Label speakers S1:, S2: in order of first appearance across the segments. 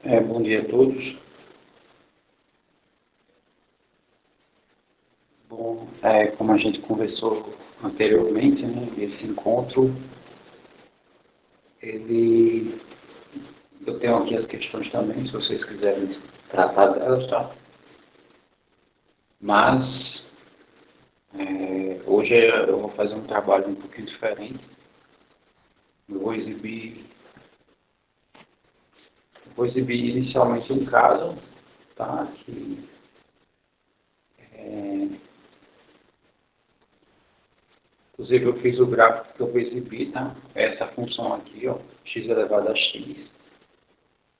S1: Bom dia a todos. Bom, como a gente conversou anteriormente, né, esse encontro, eu tenho aqui as questões também, se vocês quiserem tratar delas, tá? Mas, hoje eu vou fazer um trabalho um pouquinho diferente. Eu vou exibir inicialmente um caso, tá? É, Inclusive eu fiz o gráfico que eu vou exibir, tá? Essa função aqui, ó, x elevado a x.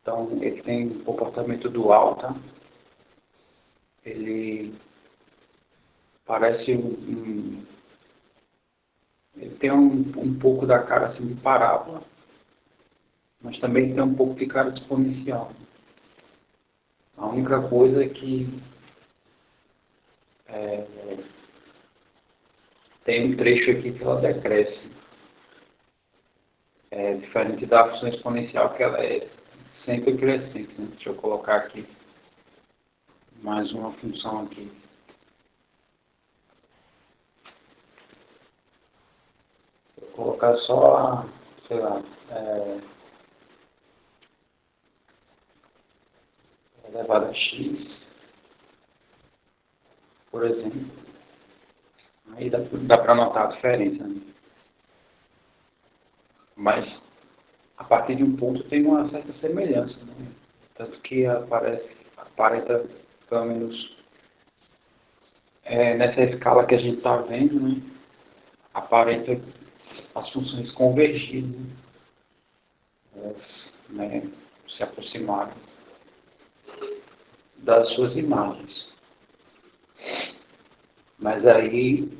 S1: Então, ele tem um comportamento dual, tá? Ele parece ele tem um pouco da cara assim de parábola, mas também tem um pouco de cara de exponencial. A única coisa é que é, tem um trecho aqui que ela decresce. É diferente da função exponencial, que ela é sempre crescente, né? Deixa eu colocar aqui mais uma função aqui. Vou colocar só, sei lá, elevado a x, por exemplo. Aí dá para notar a diferença, né? Mas a partir de um ponto tem uma certa semelhança, né? Tanto que aparenta, pelo menos nessa escala que a gente está vendo, né? Aparenta as funções convergirem, né? Elas, né, se aproximarem das suas imagens. Mas aí,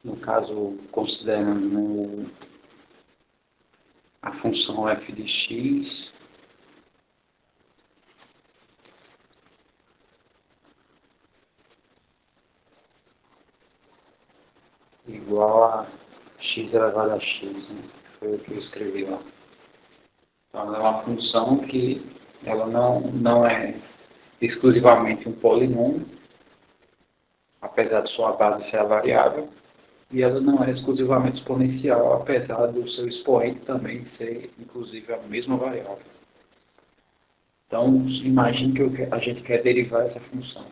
S1: no caso, considerando, né, a função f de x igual a x elevado a x, né? Foi o que eu escrevi lá. Então, ela é uma função que ela não é exclusivamente um polinômio, apesar de sua base ser a variável, e ela não é exclusivamente exponencial, apesar do seu expoente também ser, inclusive, a mesma variável. Então, imagine que a gente quer derivar essa função.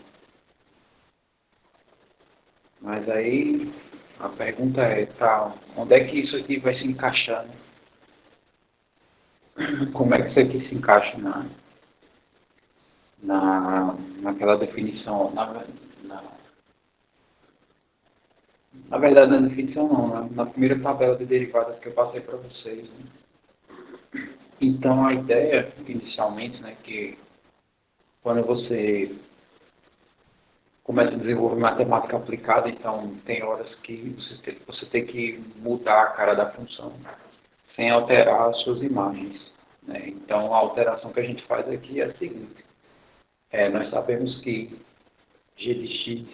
S1: Mas aí, a pergunta é, tá, onde é que isso aqui vai se encaixar, né? Como é que isso aqui se encaixa naquela definição, na verdade, na definição não, na primeira tabela de derivadas que eu passei para vocês, né? Então, a ideia, inicialmente, né, que quando você começa a desenvolver matemática aplicada, então tem horas que você tem que mudar a cara da função sem alterar as suas imagens, né? Então, a alteração que a gente faz aqui é a seguinte. Nós sabemos que g de x,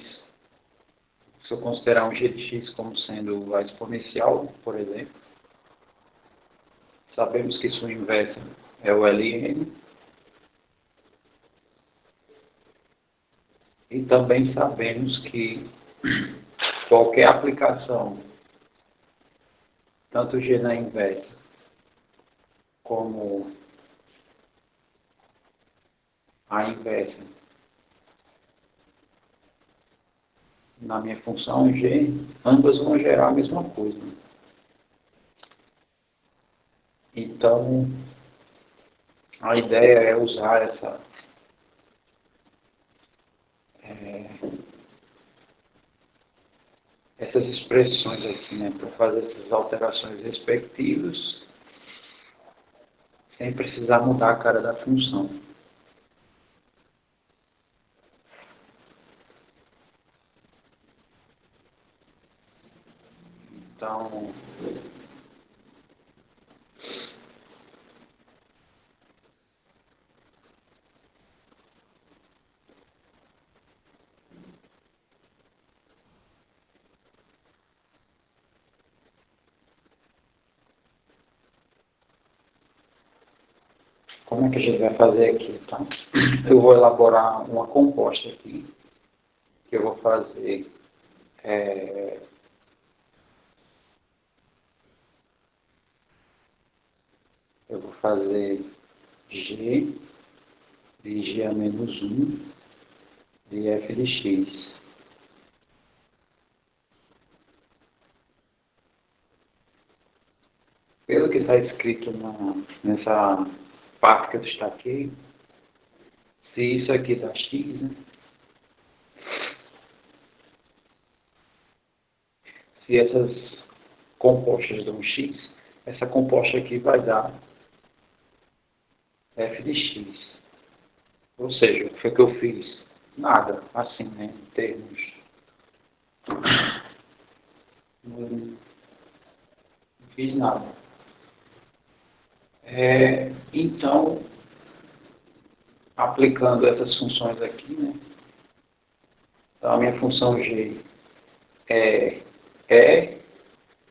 S1: se eu considerar um g de x como sendo a exponencial, por exemplo, sabemos que sua inversa é o Ln, e também sabemos que qualquer aplicação, tanto g na inversa como a inversa na minha função g, ambas vão gerar a mesma coisa. Então, a ideia é usar essas expressões aqui, né, para fazer essas alterações respectivas, sem precisar mudar a cara da função. Então, como é que a gente vai fazer aqui? Então, eu vou elaborar uma composta aqui, que eu vou fazer G de G a menos 1 de f de x. Pelo que está escrito nessa parte que eu destaquei, se isso aqui dá x, né? Se essas compostas dão x, essa composta aqui vai dar f de x. Ou seja, o que foi que eu fiz? Nada, assim, né, em termos. Não fiz nada. Então, aplicando essas funções aqui, né? Então, a minha função g é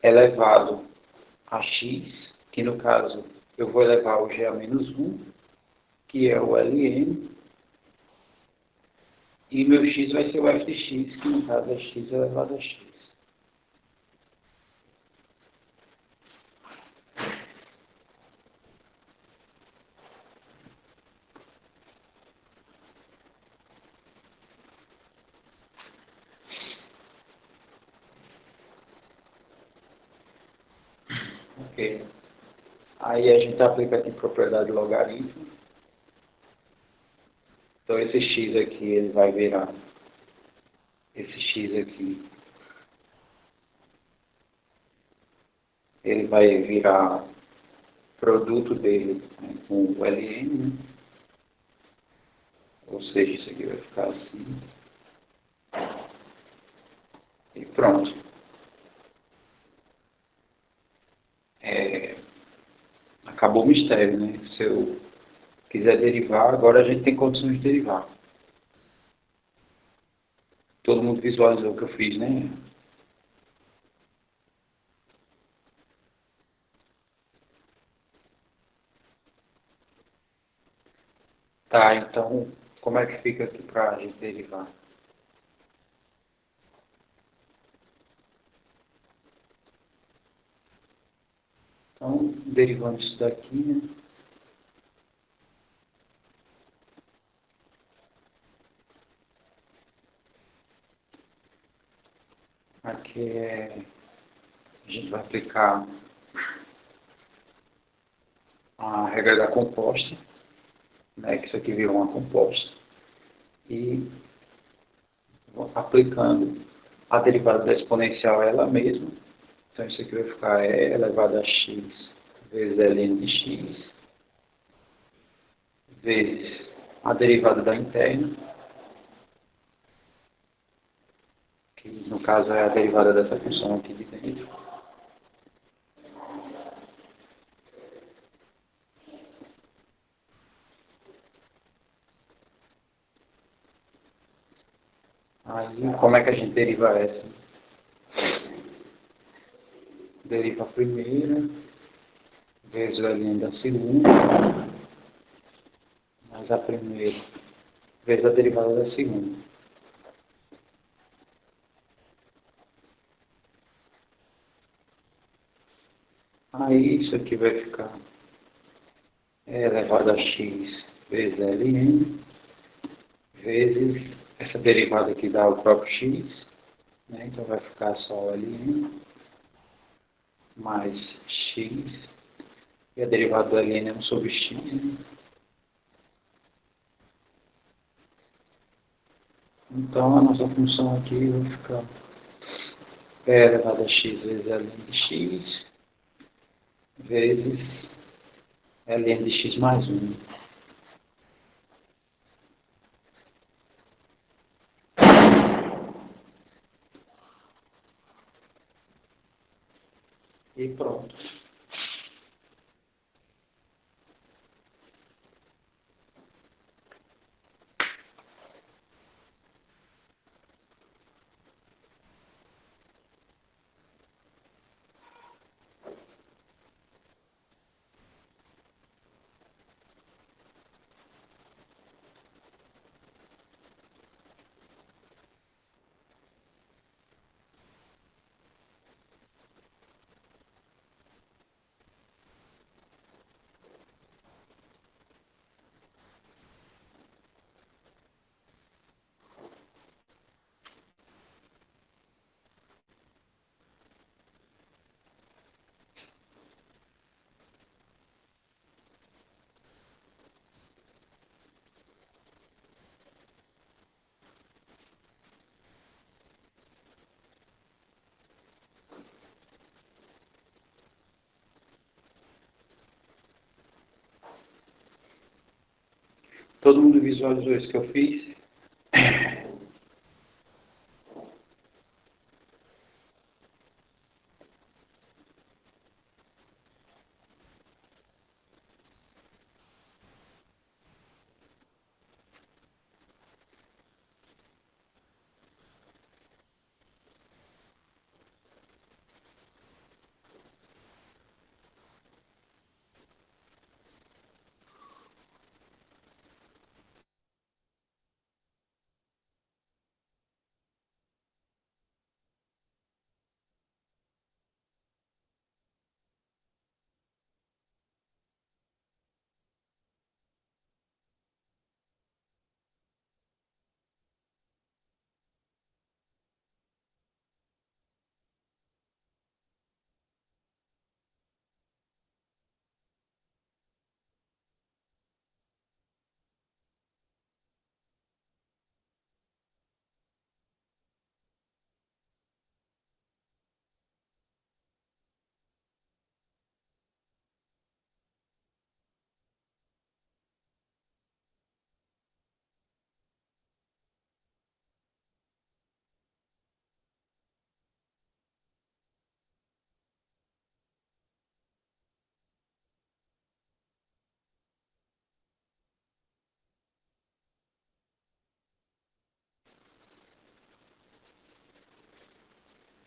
S1: elevado a x, que no caso eu vou elevar o g a menos 1, que é o Ln, e meu x vai ser o f de x, que no caso é x elevado a x. Ok. Aí a gente aplica aqui propriedade logaritmo. Então esse x aqui, ele vai virar esse x aqui, ele vai virar produto dele, né, com o Ln, né? Ou seja, isso aqui vai ficar assim. E pronto. Acabou o mistério, né? Se eu quiser derivar, agora a gente tem condições de derivar. Todo mundo visualizou o que eu fiz, né? Tá, então, como é que fica aqui para a gente derivar? Então, derivando isso daqui, né? Aqui a gente vai aplicar a regra da composta, né? Que isso aqui virou uma composta. E aplicando a derivada da exponencial ela mesma. Então, isso aqui vai ficar e elevado a x vezes ln de x, vezes a derivada da interna, que no caso é a derivada dessa função aqui de dentro. Aí, como é que a gente deriva essa? Deriva a primeira, vezes o ln da segunda, mais a primeira, vezes a derivada da segunda. Aí, isso aqui vai ficar elevado a x vezes ln, vezes essa derivada aqui dá o próprio x, né? Então vai ficar só ln mais x, e a derivada do ln é 1 sobre x, né? Então a nossa função aqui vai ficar elevado a x vezes ln de x, vezes ln de x mais 1. E pronto. Todo mundo visualizou isso que eu fiz?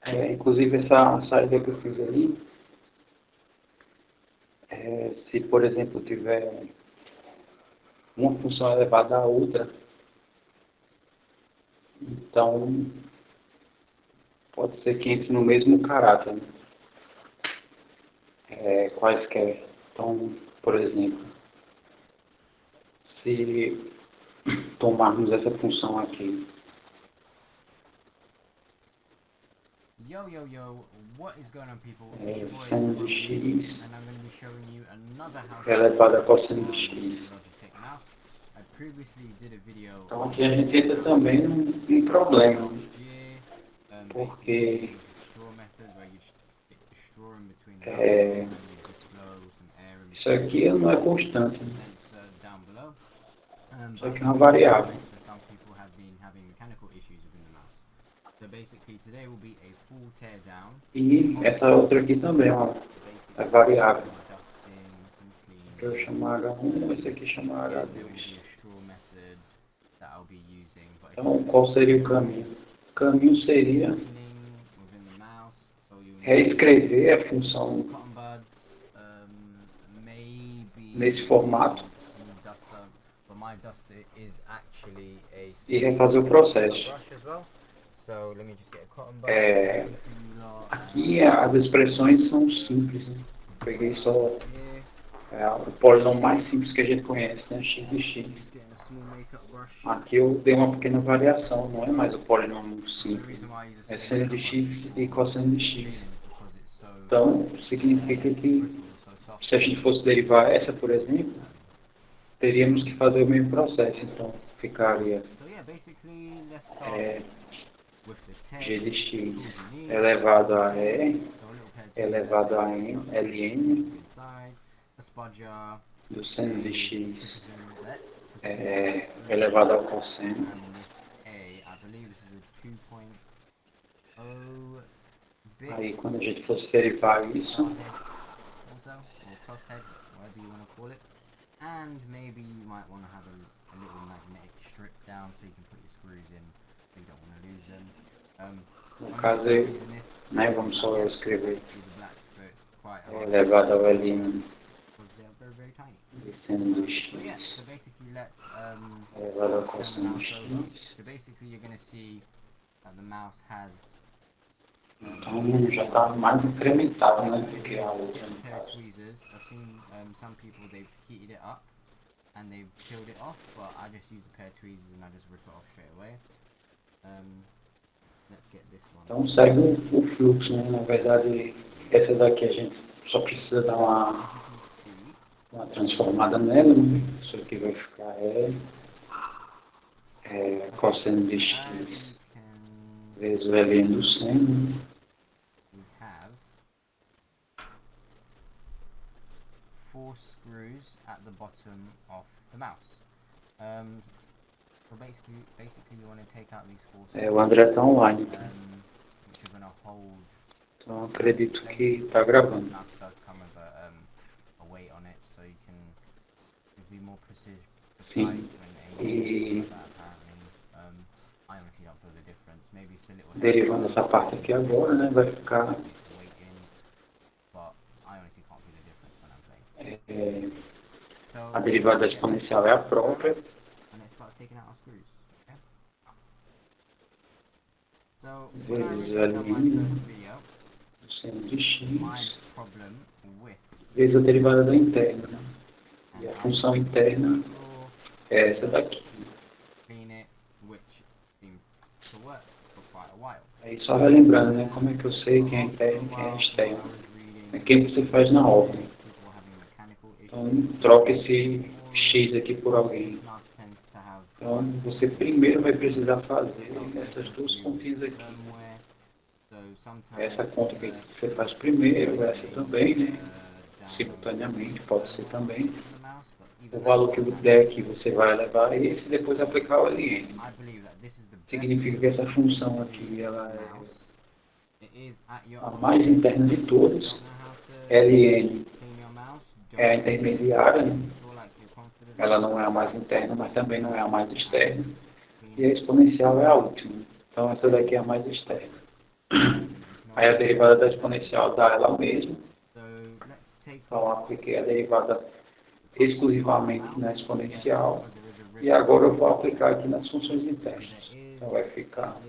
S1: Inclusive essa saída que eu fiz ali, se por exemplo tiver uma função elevada à outra, então pode ser que entre no mesmo caráter, né? Quaisquer. Então, por exemplo, se tomarmos essa função aqui,
S2: Yo, what is going on, people? It's your boy
S1: seno de
S2: Frogsy,
S1: x
S2: and I'm going to be showing you another how to
S1: elevado a
S2: configure
S1: cosseno de x.
S2: Logitech mouse. I previously did a video
S1: Então
S2: on
S1: aqui a gente
S2: this
S1: entra
S2: mouse
S1: também num problema,
S2: last year. Basically,
S1: porque
S2: it was a straw method where you stick the straw in between the mouse
S1: é,
S2: hole and you just blow some air in
S1: isso
S2: between the
S1: aqui não é
S2: two
S1: constante,
S2: the
S1: né?
S2: sensor down below.
S1: Isso
S2: But I've
S1: aqui é
S2: been
S1: uma
S2: reading the
S1: variável.
S2: comments and some people have been having mechanical issues within the mouse. So basically today will be a full tear down
S1: E
S2: of the
S1: essa
S2: mouse
S1: outra aqui também,
S2: itself.
S1: ó, é
S2: Basically
S1: variável.
S2: some dusting, some
S1: Eu
S2: cleaning.
S1: chamar H1, esse aqui chamar
S2: Again, there will be
S1: H2.
S2: a straw method that I'll be using, but it's just
S1: Então,
S2: going to be
S1: qual
S2: full
S1: seria o
S2: tear
S1: caminho?
S2: down.
S1: O caminho seria
S2: Cleaning within the mouse, so you'll need
S1: reescrever a função
S2: cotton buds,
S1: nesse
S2: maybe
S1: formato
S2: a small duster, but my duster is actually a
S1: e
S2: small
S1: refazer o
S2: makeup
S1: processo.
S2: brush as well. So let me just get a cotton bud
S1: É,
S2: ready for you lot,
S1: aqui as expressões são simples, né? Peguei só
S2: here.
S1: o polinômio mais simples que a gente conhece, né? X de x.
S2: I'm just getting a small makeup brush.
S1: Aqui eu dei uma pequena variação, não é mais o polinômio
S2: The
S1: simples.
S2: reason why I use a
S1: É
S2: small
S1: seno de
S2: makeup brush
S1: x e
S2: for
S1: cosseno de x.
S2: cleaning is because it's so
S1: Então, significa
S2: the
S1: que
S2: bristles are so soft.
S1: se a gente fosse derivar essa, por exemplo, teríamos que fazer o mesmo processo. Então, ficaria
S2: So yeah, basically let's start
S1: é,
S2: with the tech,
S1: g de
S2: the
S1: x
S2: tools you need.
S1: elevado a e
S2: So a little pair of tweezers
S1: elevado a
S2: to pick
S1: n,
S2: up some
S1: ln
S2: inside, a spudger,
S1: do
S2: a
S1: seno de x
S2: precision
S1: elevado ao cosseno.
S2: and with I believe this is a 2.0 bit
S1: Aí, quando a gente fosse derivar isso,
S2: star head also, or cross head, whatever you want to call it. And maybe you might want to have a little magnetic strip down so you can put your screws in, so you don't want to lose them.
S1: no
S2: Only
S1: caso,
S2: reason I'm using this
S1: né,
S2: because
S1: vamos só
S2: yes,
S1: escrever
S2: the screws are black, so it's quite hard for
S1: elevado ao
S2: me to see
S1: ln
S2: because they are very tiny.
S1: de seno de
S2: So yeah,
S1: x
S2: so basically let's
S1: elevado ao
S2: turn the
S1: cosseno
S2: mouse
S1: de
S2: over.
S1: x.
S2: So basically you're going to see that the mouse has
S1: Então, já está mais incrementado,
S2: what
S1: né,
S2: I'm
S1: do
S2: going to
S1: que
S2: do is
S1: a outra,
S2: get a
S1: no
S2: pair of
S1: caso.
S2: tweezers. I've seen some people, they've heated it up and they've peeled it off, but I just use a pair of tweezers and I just rip it off straight away. Let's get this one.
S1: Então, segue o fluxo, né? Na verdade, essa daqui a gente só precisa dar
S2: As you can see,
S1: uma transformada nela, né? Isso aqui vai ficar cosseno de
S2: so
S1: x
S2: as you can
S1: vezes o ln do seno.
S2: we have 4 screws at the bottom of the mouse. So basically you want to take out these four
S1: O André tá online.
S2: which you're going to hold.
S1: Então acredito que tá gravando.
S2: This mouse does come with a weight on it, so you can be more precise
S1: Sim.
S2: when aiming and stuff like that. Apparently, I honestly don't feel the difference. Maybe it's a little
S1: Derivando essa parte aqui agora, né? Vai ficar.
S2: Weight in, but I honestly can't feel the difference when I'm playing.
S1: A derivada exponencial é a própria.
S2: And let's start taking out our screws. Okay? So when I originally done my first video,
S1: Seno de x
S2: my problem with
S1: vezes a derivada da interna. E a função interna é essa daqui.
S2: clean it, which seemed to work for quite a while.
S1: Aí só relembrando, né? Como é que eu sei quem é interno e quem é externo. É quem você faz na ordem. Então troca esse x aqui por alguém. Então você primeiro vai precisar fazer essas duas continhas aqui. Essa conta que você faz primeiro, essa também, né? Simultaneamente, pode ser também. O valor que der aqui você vai levar esse e depois aplicar o ln. Significa que essa função aqui ela é a mais interna de todas. ln é a intermediária, né? Ela não é a mais interna, mas também não é a mais externa. E a exponencial é a última. Então essa daqui é a mais externa. Aí a derivada da exponencial dá ela mesma. Então apliquei a derivada exclusivamente na exponencial. E agora eu vou aplicar aqui nas funções internas. Então vai ficar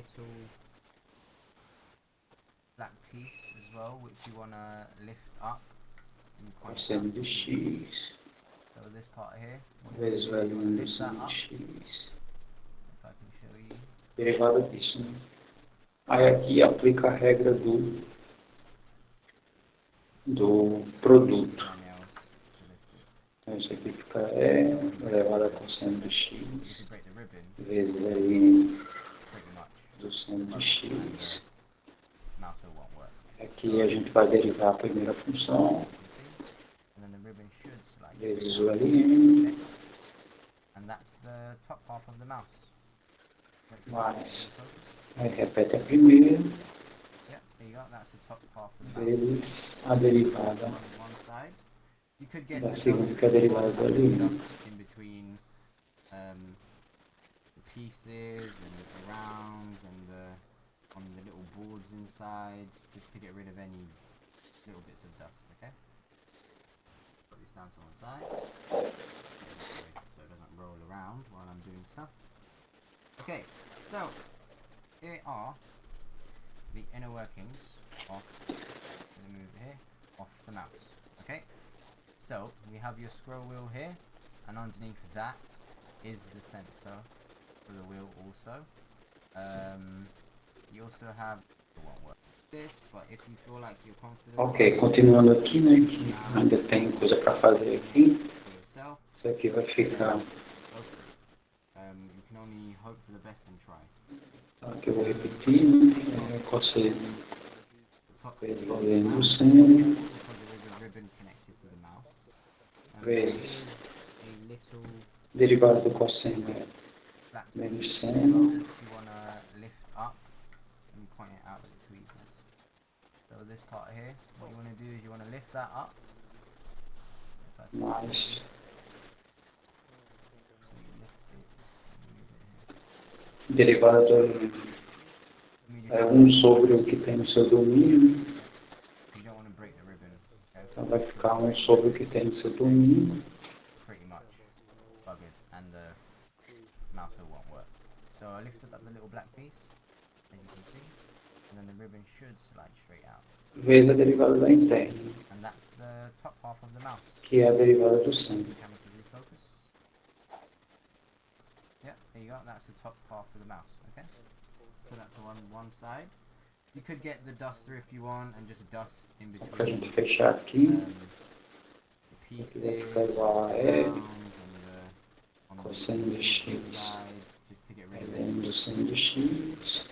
S1: cosseno de x vezes o L1 do seno de x. Derivada disso, né? Aí aqui aplica a regra do produto. Então isso aqui fica elevado a cosseno de x vezes L do seno de x. Aqui a gente vai derivar a primeira função vezes o ln. Mais. Aí repete a primeira vezes a derivada da segunda, que é a derivada do ln.
S2: Pieces and around and on the little boards inside, just to get rid of any little bits of dust. Okay, put this down to one side so it doesn't roll around while I'm doing stuff. Okay, so here are the inner workings of, let me move it here, of the mouse. Okay, so we have your scroll wheel here, and underneath that is the sensor for the wheel also. You also have this, but if you feel like you're confident.
S1: Ok, continuando aqui, né, que ainda tem coisa para fazer aqui. Isso aqui vai ficar.
S2: You can only hope for the best and try.
S1: Aqui eu vou repetir, né, cosseno vezes o ln do seno vezes derivada do cosseno é menos seno.
S2: Point it out with the tweezers. So this part here, what you want to do is you want to lift that up.
S1: Mais. Derivada do é 1 sobre o que tem no seu domínio. Então vai ficar 1 sobre o que tem no seu domínio.
S2: Pretty much buggered, and the mouse wheel won't work. So I lifted up the little black piece, as you can see. And then the ribbon should slide straight out.
S1: Vezes a derivada da interna.
S2: And that's the top half of the mouse.
S1: Que é a derivada do seno.
S2: Camera to refocus. Yep, there you go. That's the top half of the mouse. Okay. Let's put that to one side. You could get the duster if you want and just dust in between.
S1: Pra gente fechar aqui.
S2: The pieces
S1: Ficar igual a E.
S2: On
S1: Cosseno de x.
S2: Sides, just to get rid of
S1: Ln do seno de x.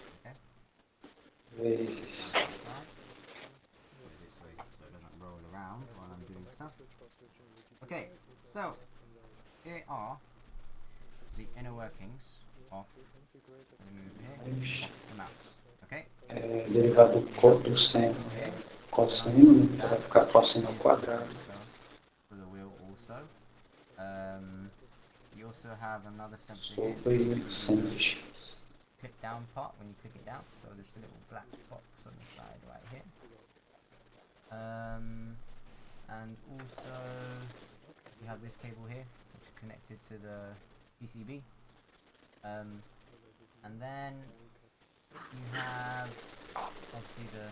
S1: Vezes.
S2: Okay, so here are the inner workings of, let me move here, of the mouse. Okay?
S1: Derivado do cosseno. Cosseno, né? Então vai ficar cosseno ao quadrado.
S2: For the wheel also. You also have another sensor
S1: Sobre
S2: here.
S1: sanduíche.
S2: Click down part when you click it down. So there's a little black box on the side right here. And also you have this cable here, which is connected to the PCB. And then you have obviously the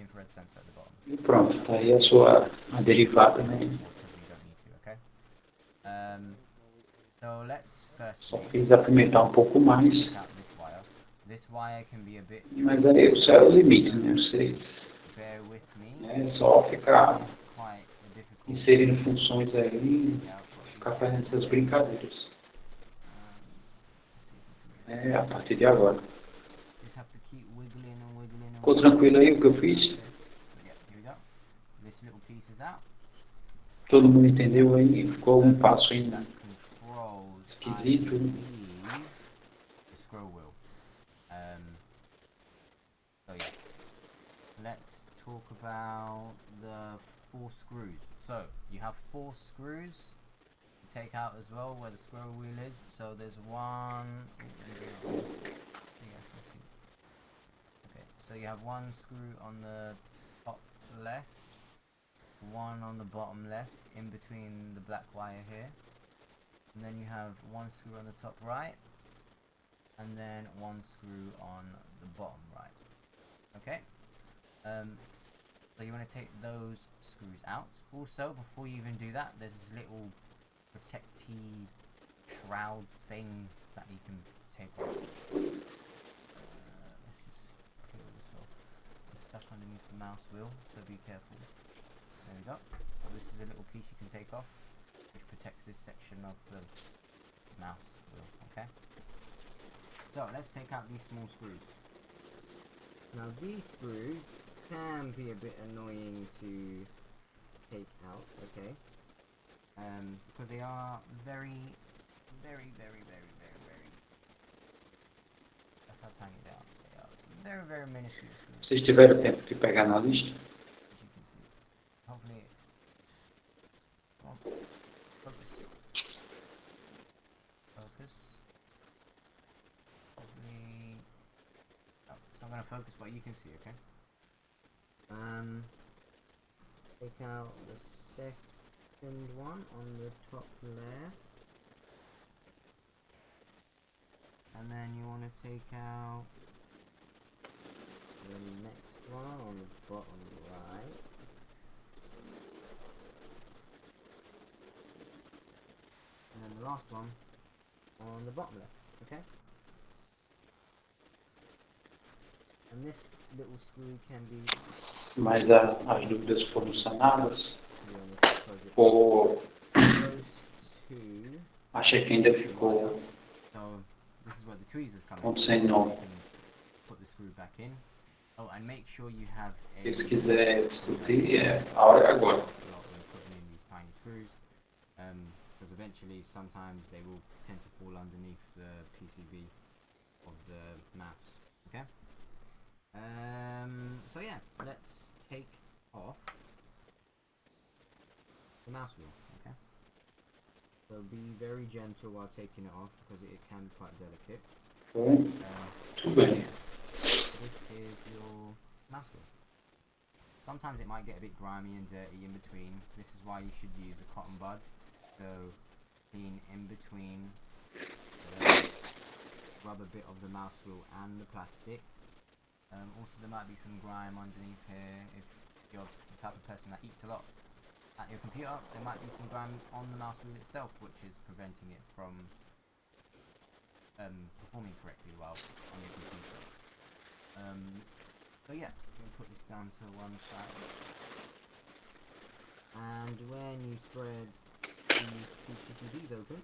S2: infrared sensor at the bottom.
S1: E pronto, tá aí a derivada, né?
S2: Because we don't need to, okay? So let's
S1: Só
S2: firstly
S1: fiz apimentar um pouco mais.
S2: take out this wire. This wire can be a bit
S1: Mas
S2: tricky,
S1: aí o céu é o limite, né? Vocês
S2: bear with me.
S1: é só ficar
S2: It's quite a difficult
S1: inserindo funções aí,
S2: yeah,
S1: ficar fazendo essas brincadeiras.
S2: let's see if we can get
S1: A partir de agora.
S2: just have to keep wiggling and wiggling and
S1: Ficou
S2: wiggling.
S1: tranquilo aí o que eu fiz?
S2: So yeah, here we go. This little piece is out.
S1: Todo mundo entendeu aí? Ficou algum passo
S2: That
S1: ainda
S2: controls, I
S1: esquisito?
S2: believe, the scroll wheel. So yeah, let's talk about the 4 screws. So you have 4 screws to take out as well where the scroll wheel is. So there's one. Oh, let me get up here so you guys can see. Okay, so you have one screw on the top left, one on the bottom left, in between the black wire here, and then you have one screw on the top right, and then one screw on the bottom right. Okay, so you want to take those screws out. Also, before you even do that, there's this little protecty shroud thing that you can take off. Let's just peel this off. It's stuck underneath the mouse wheel, so be careful. There we go. So this is a little piece you can take off, which protects this section of the mouse wheel, okay? So let's take out these small screws. Now these screws can be a bit annoying to take out, okay? Because they are very, very, very, very, very, very... That's how tiny they are. They are very, very minuscule screws.
S1: Vocês tiveram tempo de pegar na lista?
S2: As you can see. Hopefully, come on, focus. Focus. Hopefully, oh, it's not gonna focus, but you can see, okay? Take out the second one on the top left, and then you want to take out the next one on the bottom right. And then the last one on the bottom left, okay? And this little screw can be,
S1: Mas as dúvidas foram sanadas?
S2: to be honest, because it's
S1: Ou
S2: close to,
S1: acha que ainda ficou
S2: so this is where the tweezers come in,
S1: ponto
S2: so
S1: sem
S2: you
S1: nó?
S2: can put the screw back in. Oh, and make sure you have a,
S1: Se quiser discutir, a hora é agora.
S2: a lot when putting in these tiny screws, because eventually sometimes they will tend to fall underneath the PCB of the mouse, okay? So yeah, let's take off the mouse wheel, okay? So be very gentle while taking it off because it can be quite delicate.
S1: Foi? Tudo bem.
S2: Yeah, this is your mouse wheel. Sometimes it might get a bit grimy and dirty in between. This is why you should use a cotton bud. So clean in between the rubber bit of the mouse wheel and the plastic. Also there might be some grime underneath here. If you're the type of person that eats a lot at your computer, there might be some grime on the mouse wheel itself, which is preventing it from performing correctly while on your computer. So yeah, we'll put this down to one side. And when you spread these two PCBs open,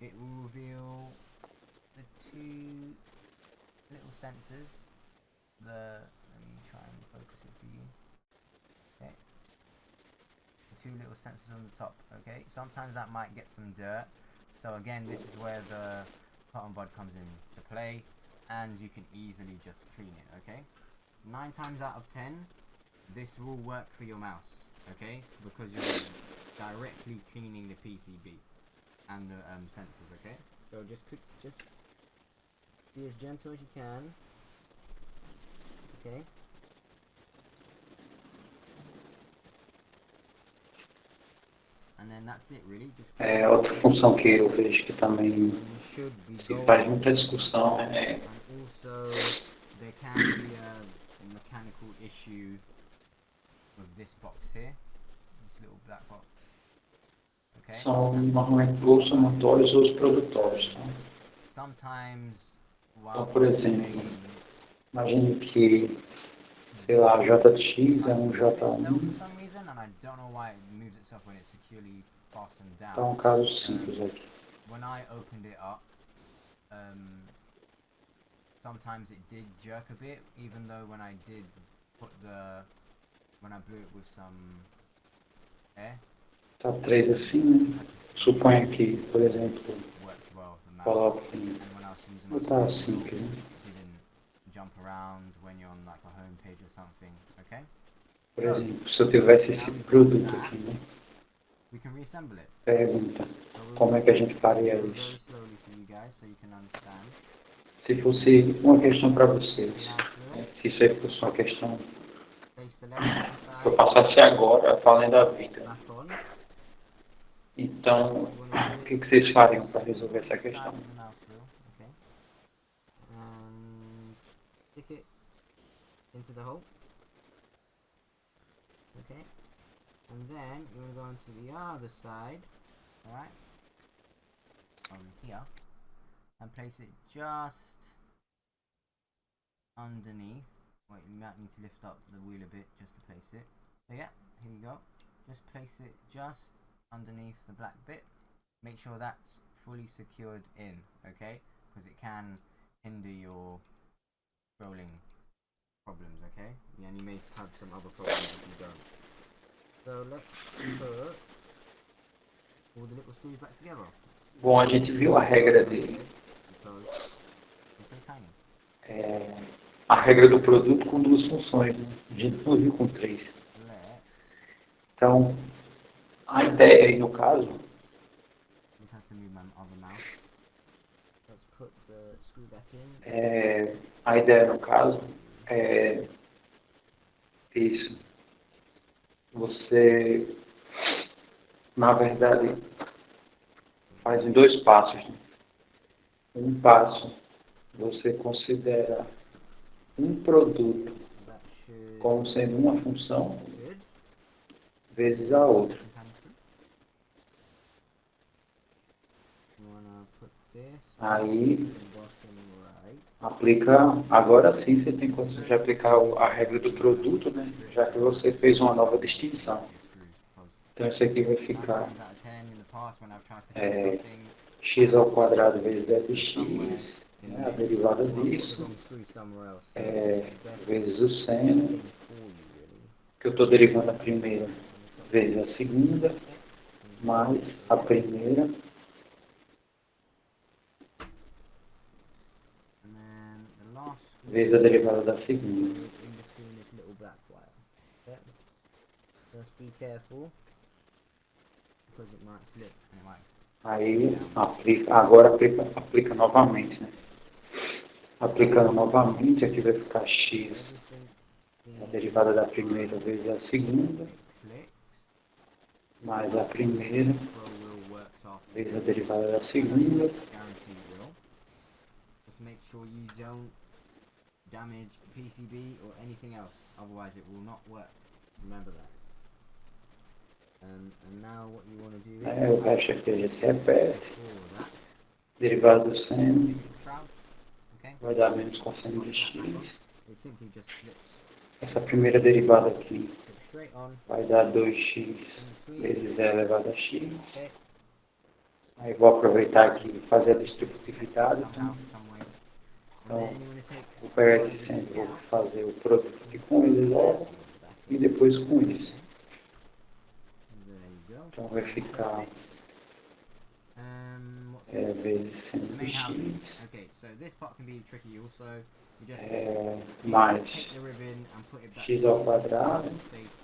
S2: it will reveal the two little sensors. Let me try and focus it for you. Okay. The two little sensors on the top, okay? Sometimes that might get some dirt, So again, this is where the cotton bud comes into play, and you can easily just clean it, okay? 9 times out of 10, this will work for your mouse, okay? Because you're directly cleaning the PCB and the sensors, okay? So just be as gentle as you can, okay? And then that's it, really. Just
S1: outra função que eu vejo que também
S2: you should be
S1: se
S2: going.
S1: faz muita discussão
S2: And also, there can be a mechanical issue with this box here, this little black box. Okay.
S1: são normalmente ou somatórios ou os produtórios. Tá?
S2: Sometimes,
S1: Então,
S2: while
S1: por exemplo,
S2: playing,
S1: imagine que, sei lá, JX é um
S2: itself for
S1: J1.
S2: some reason, and I don't know why it moves itself when it's securely fastened
S1: Então,
S2: down.
S1: um caso simples aqui.
S2: When I opened it up, sometimes it did jerk a bit, even though when I did when I blew it with some air,
S1: Tá 3 assim, né? Suponha que, por exemplo,
S2: worked well, the mouse.
S1: coloque,
S2: And when I was using my
S1: botar
S2: screen
S1: assim,
S2: wheel,
S1: que
S2: it didn't jump around when you're on like a home page or something, okay?
S1: por exemplo, se eu tivesse esse produto aqui, né?
S2: We can reassemble it.
S1: Pergunta,
S2: So we'll
S1: como é que a gente
S2: disassemble
S1: faria
S2: it very
S1: isso?
S2: slowly for you guys so you can understand.
S1: Se fosse uma questão para vocês,
S2: Mouse wheel,
S1: né? Se isso aí fosse uma questão
S2: face the left hand
S1: que eu
S2: side,
S1: passasse agora, valendo a vida.
S2: back on.
S1: Então, o que vocês fariam para resolver essa
S2: Side
S1: questão?
S2: of the mouse wheel, okay? And stick it into the hole. Okay? And then you want to go onto the other side, alright? On here. And place it just underneath. Wait, you might need to lift up the wheel a bit just to place it. So yeah, here you go. Just place it just underneath the black bit. Make sure that's fully secured in, okay? Because it can hinder your scrolling problems, okay? Yeah, and you may have some other problems if you don't. So let's put all the little screws back together.
S1: Bom, a gente viu a regra dele.
S2: Because they're so tiny.
S1: A regra do produto com 2 funções, né? A gente não viu com 3.
S2: Let's
S1: Então, a ideia aí no caso
S2: just have to move my other mouse. Let's put the screw back in.
S1: a ideia no caso é isso. Você, na verdade, faz em 2 passos. Né? Um passo, você considera um produto
S2: That should
S1: como sendo uma função
S2: good.
S1: vezes a outra.
S2: Second tiny screw. You wanna put this
S1: Aí
S2: on the bottom right.
S1: aplica, agora sim você tem condições de aplicar a regra do produto, né? Já que você fez uma nova distinção. Então isso aqui vai ficar x ao quadrado vezes fx, né? A derivada disso, vezes o seno, que eu estou derivando a primeira vezes a segunda, mais a primeira vezes a derivada da segunda.
S2: Just be careful because it might slip and it might.
S1: Aí aplica novamente, né? Aplicando novamente, aqui vai ficar x, a derivada da primeira vezes a segunda, mais a primeira vezes a derivada da segunda.
S2: Just make sure you don't damage the PCB or anything else, otherwise it will not work. Remember that. And now what you want to do is
S1: O resto aqui a gente repete. Derivada do seno vai dar menos cosseno de x.
S2: it simply just slips
S1: Essa primeira derivada aqui
S2: straight on
S1: vai dar 2x vezes e elevado a x.
S2: okay,
S1: Aí vou aproveitar aqui e fazer a distributividade.
S2: somehow, some way. And
S1: Então,
S2: then you want to take
S1: vou pegar esse centro, vou fazer o produto aqui com ele logo e depois com isso.
S2: there you go.
S1: Então vai ficar
S2: And What's
S1: vezes
S2: the main housing.
S1: 100x,
S2: Okay, so this part can be tricky also. You just
S1: mais
S2: take the ribbon and put it back
S1: x ao
S2: into
S1: quadrado,
S2: the space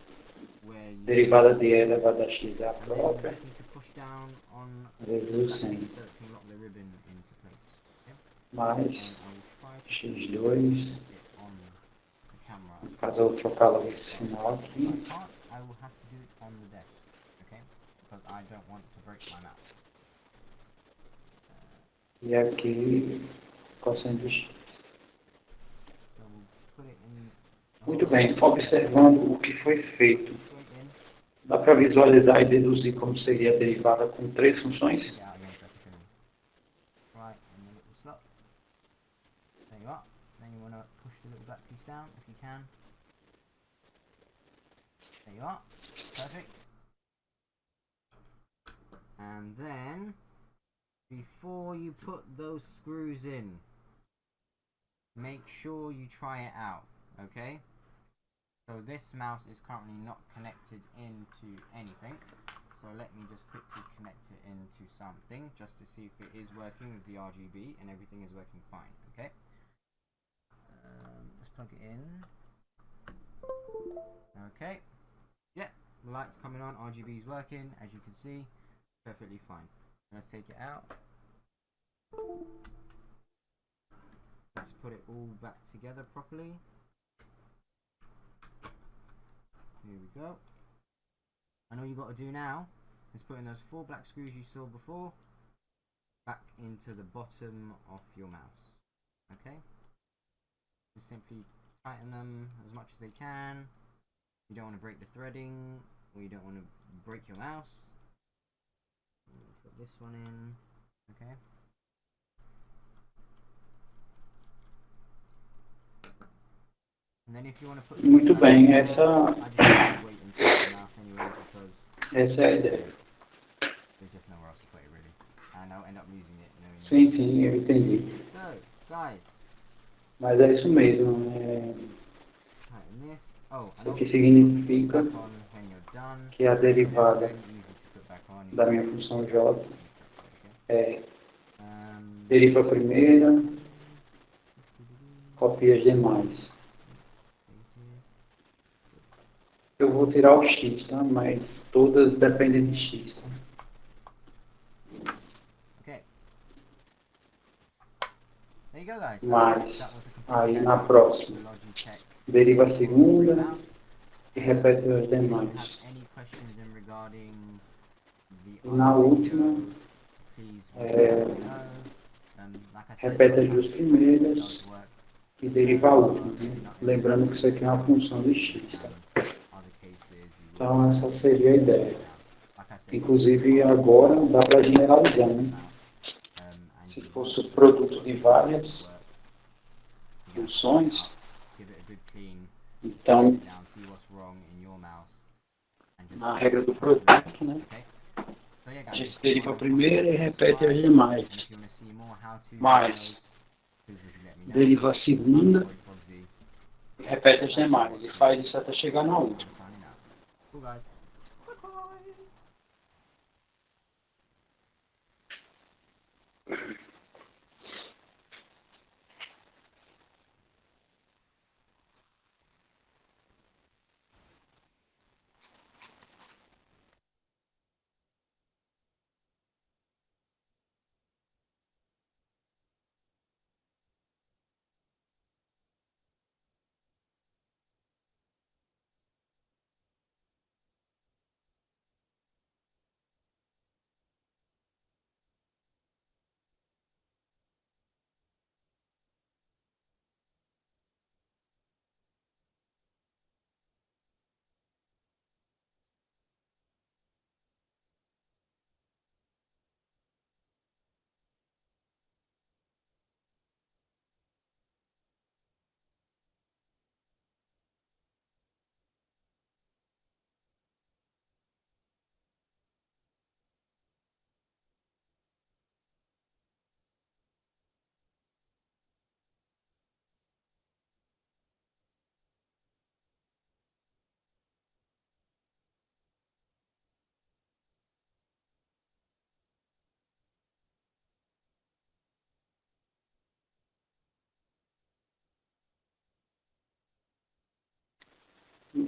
S2: where you
S1: derivada de e elevado a x é a
S2: and then you
S1: própria,
S2: just need to push down on
S1: vezes
S2: the
S1: o
S2: back
S1: seno,
S2: piece so it can lock the ribbon into place. Okay?
S1: mais
S2: And I will try to show you
S1: x2,
S2: it on the camera as
S1: no
S2: fast
S1: caso eu
S2: as
S1: vou trocar
S2: possible.
S1: logo esse sinal
S2: If
S1: aqui,
S2: I can't, I will have to do it on the desk, okay? Because I don't want to break my mouse.
S1: e aqui cosseno de x.
S2: So we'll put it in.
S1: Muito bem, observando o que foi feito,
S2: Straight in.
S1: dá para visualizar e deduzir como seria a derivada com três funções?
S2: Take it out again so I can show you. Right, in the little slot. There you are. Then you want to push the little black piece down if you can. There you are. Perfect. And then, before you put those screws in, make sure you try it out, okay? So this mouse is currently not connected into anything. So let me just quickly connect it into something just to see if it is working with the RGB and everything is working fine, okay? Let's plug it in. Okay. Yeah, the light's coming on, RGB is working, as you can see, perfectly fine. Let's take it out. Let's put it all back together properly. Here we go. And all you got to do now is put in those 4 black screws you saw before back into the bottom of your mouse. Okay? Just simply tighten them as much as they can. You don't want to break the threading, or you don't want to break your mouse. Put this one in. Okay? And then if you want to put
S1: Muito bem,
S2: I just wait inside the mouse anyways because
S1: essa é a ideia.
S2: there's just nowhere else to put it really, and I'll end up losing it.
S1: Sim, sim, eu entendi.
S2: So, guys,
S1: Mas é isso mesmo.
S2: tighten this. Oh, and
S1: O que
S2: obviously
S1: significa
S2: put back on when you're done.
S1: que a derivada
S2: Fairly easy to put back on.
S1: da minha função j
S2: Okay.
S1: é deriva a primeira, copia as demais. Eu vou tirar o x, tá? Mas todas dependem de x, tá?
S2: Okay. There you go, guys.
S1: Mas
S2: That was a complete
S1: aí
S2: demo
S1: na
S2: of
S1: próxima,
S2: the Logitech
S1: deriva a segunda
S2: mouse.
S1: e repete as
S2: If you
S1: demais.
S2: have any questions in regarding the
S1: E na
S2: other
S1: última,
S2: video, please let me know. Like I said,
S1: repete as
S2: sometimes
S1: duas
S2: it
S1: primeiras
S2: does work.
S1: e deriva a última, né? Lembrando que isso aqui é uma função de x, tá?
S2: Other cases, you will
S1: Então essa seria a ideia.
S2: like I said,
S1: Inclusive agora dá para generalizar, né?
S2: and
S1: Se
S2: you
S1: fosse
S2: want
S1: o
S2: to
S1: produto de várias
S2: work, you're gonna
S1: funções,
S2: give it a good clean,
S1: então
S2: down, see what's wrong in your mouse, and just
S1: na regra do produto, né?
S2: okay. So yeah,
S1: A
S2: guys,
S1: gente
S2: if you
S1: deriva a
S2: wanna
S1: primeira e repete as
S2: subscribe,
S1: demais.
S2: and if you wanna see more how-to
S1: Mas
S2: videos, please would you let me know.
S1: deriva a
S2: I'm
S1: segunda
S2: Boy Fogsy.
S1: e repete as demais. E faz isso até chegar na
S2: I'm
S1: última.
S2: signing out. Cool, guys. Goodbye.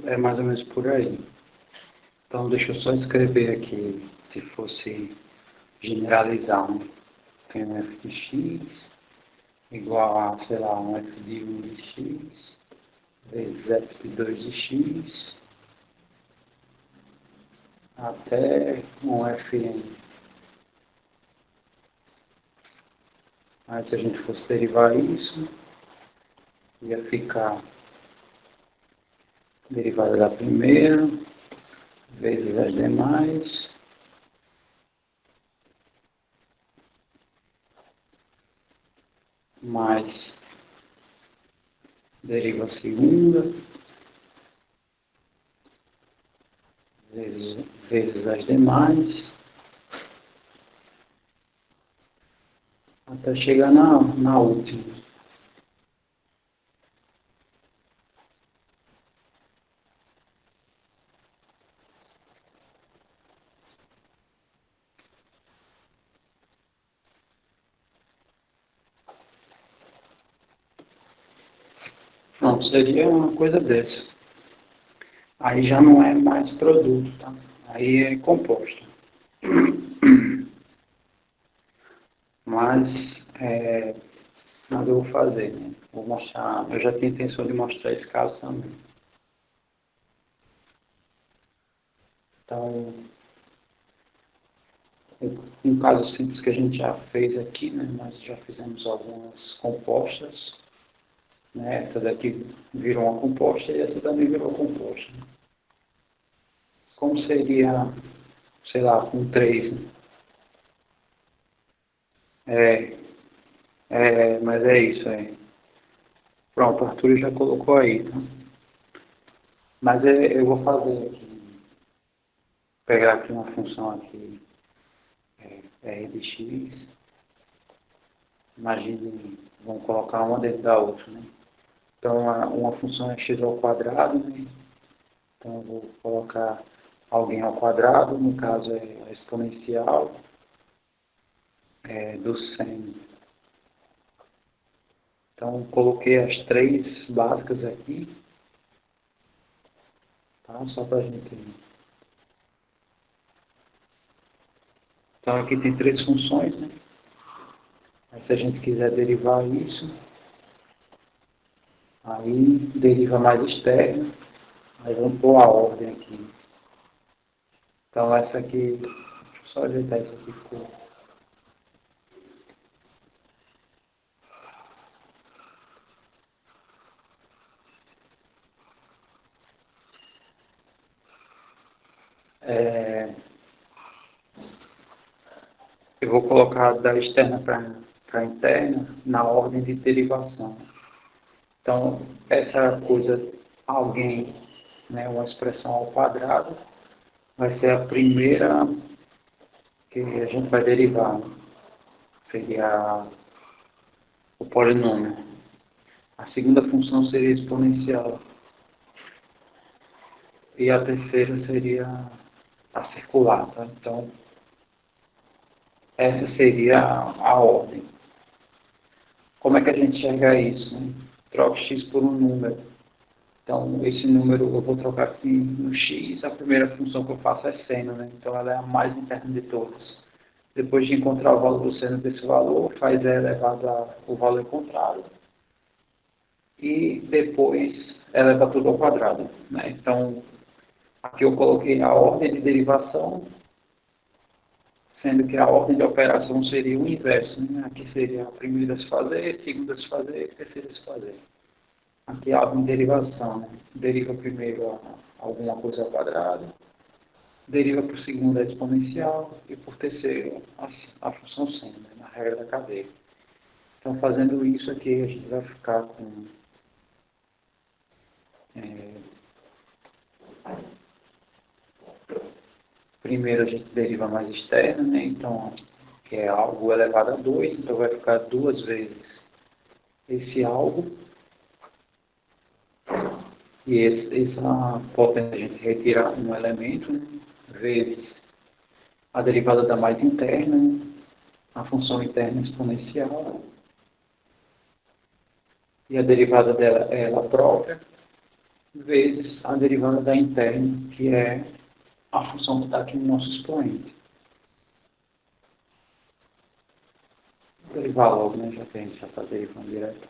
S1: É mais ou menos por aí. Então, deixa eu só escrever aqui, se fosse generalizar, né? Tem um f de x igual a, sei lá, um f de 1 de x vezes f de 2 de x até um fn. Aí, se a gente fosse derivar isso, ia ficar derivada da primeira vezes as demais mais deriva a segunda vezes as demais até chegar na última. Pronto, seria uma coisa dessa. Aí já não é mais produto, tá? Aí é composto. Mas, mas eu vou fazer, né? Vou mostrar, eu já tinha intenção de mostrar esse caso também. Então, um caso simples que a gente já fez aqui, né? Nós já fizemos algumas compostas, né? Essa daqui virou uma composta e essa também virou composta. Né? Como seria, sei lá, com 3, né? Mas é isso aí. Pronto, o Arthur já colocou aí, tá? Mas eu vou fazer aqui, pegar aqui uma função aqui, r de x. Imagine, vamos colocar uma dentro da outra, né? Então, uma função é x ao quadrado, né? Então, eu vou colocar alguém ao quadrado, no caso é a exponencial do seno. Então, coloquei as três básicas aqui, tá? Só para a gente... Então, aqui tem três funções, né? Aí, se a gente quiser derivar isso, aí deriva mais externa, aí vamos pôr a ordem aqui. Então, essa aqui, deixa eu só ajeitar isso aqui, ficou... Eu vou colocar da externa para a interna na ordem de derivação. Então, essa coisa, alguém, né, uma expressão ao quadrado, vai ser a primeira que a gente vai derivar. Né? Seria o polinômio. A segunda função seria exponencial. E a terceira seria a circular. Tá? Então, essa seria a ordem. Como é que a gente enxerga isso? Né? Troca x por um número. Então, esse número eu vou trocar aqui no x, a primeira função que eu faço é seno, né? Então, ela é a mais interna de todas. Depois de encontrar o valor do seno desse valor, faz e elevado ao valor encontrado. E depois eleva tudo ao quadrado. Né? Então, aqui eu coloquei a ordem de derivação, sendo que a ordem de operação seria o inverso. Né? Aqui seria a primeira a se fazer, a segunda a se fazer, a terceira a se fazer. Aqui é a ordem de derivação. Né? Deriva primeiro alguma coisa ao quadrado, deriva por segundo a exponencial e por terceiro a função seno, né? Na regra da cadeia. Então, fazendo isso aqui, a gente vai ficar com... primeiro a gente deriva mais externa, né? Então, que é algo elevado a 2, então vai ficar 2 vezes esse algo. E essa potência a gente retira um elemento, né? Vezes a derivada da mais interna, né? A função interna exponencial. E a derivada dela é ela própria. vezes a derivada da interna, que é a função que está aqui no nosso expoente. Derivar logo, né? Já que a gente já está derivando direto.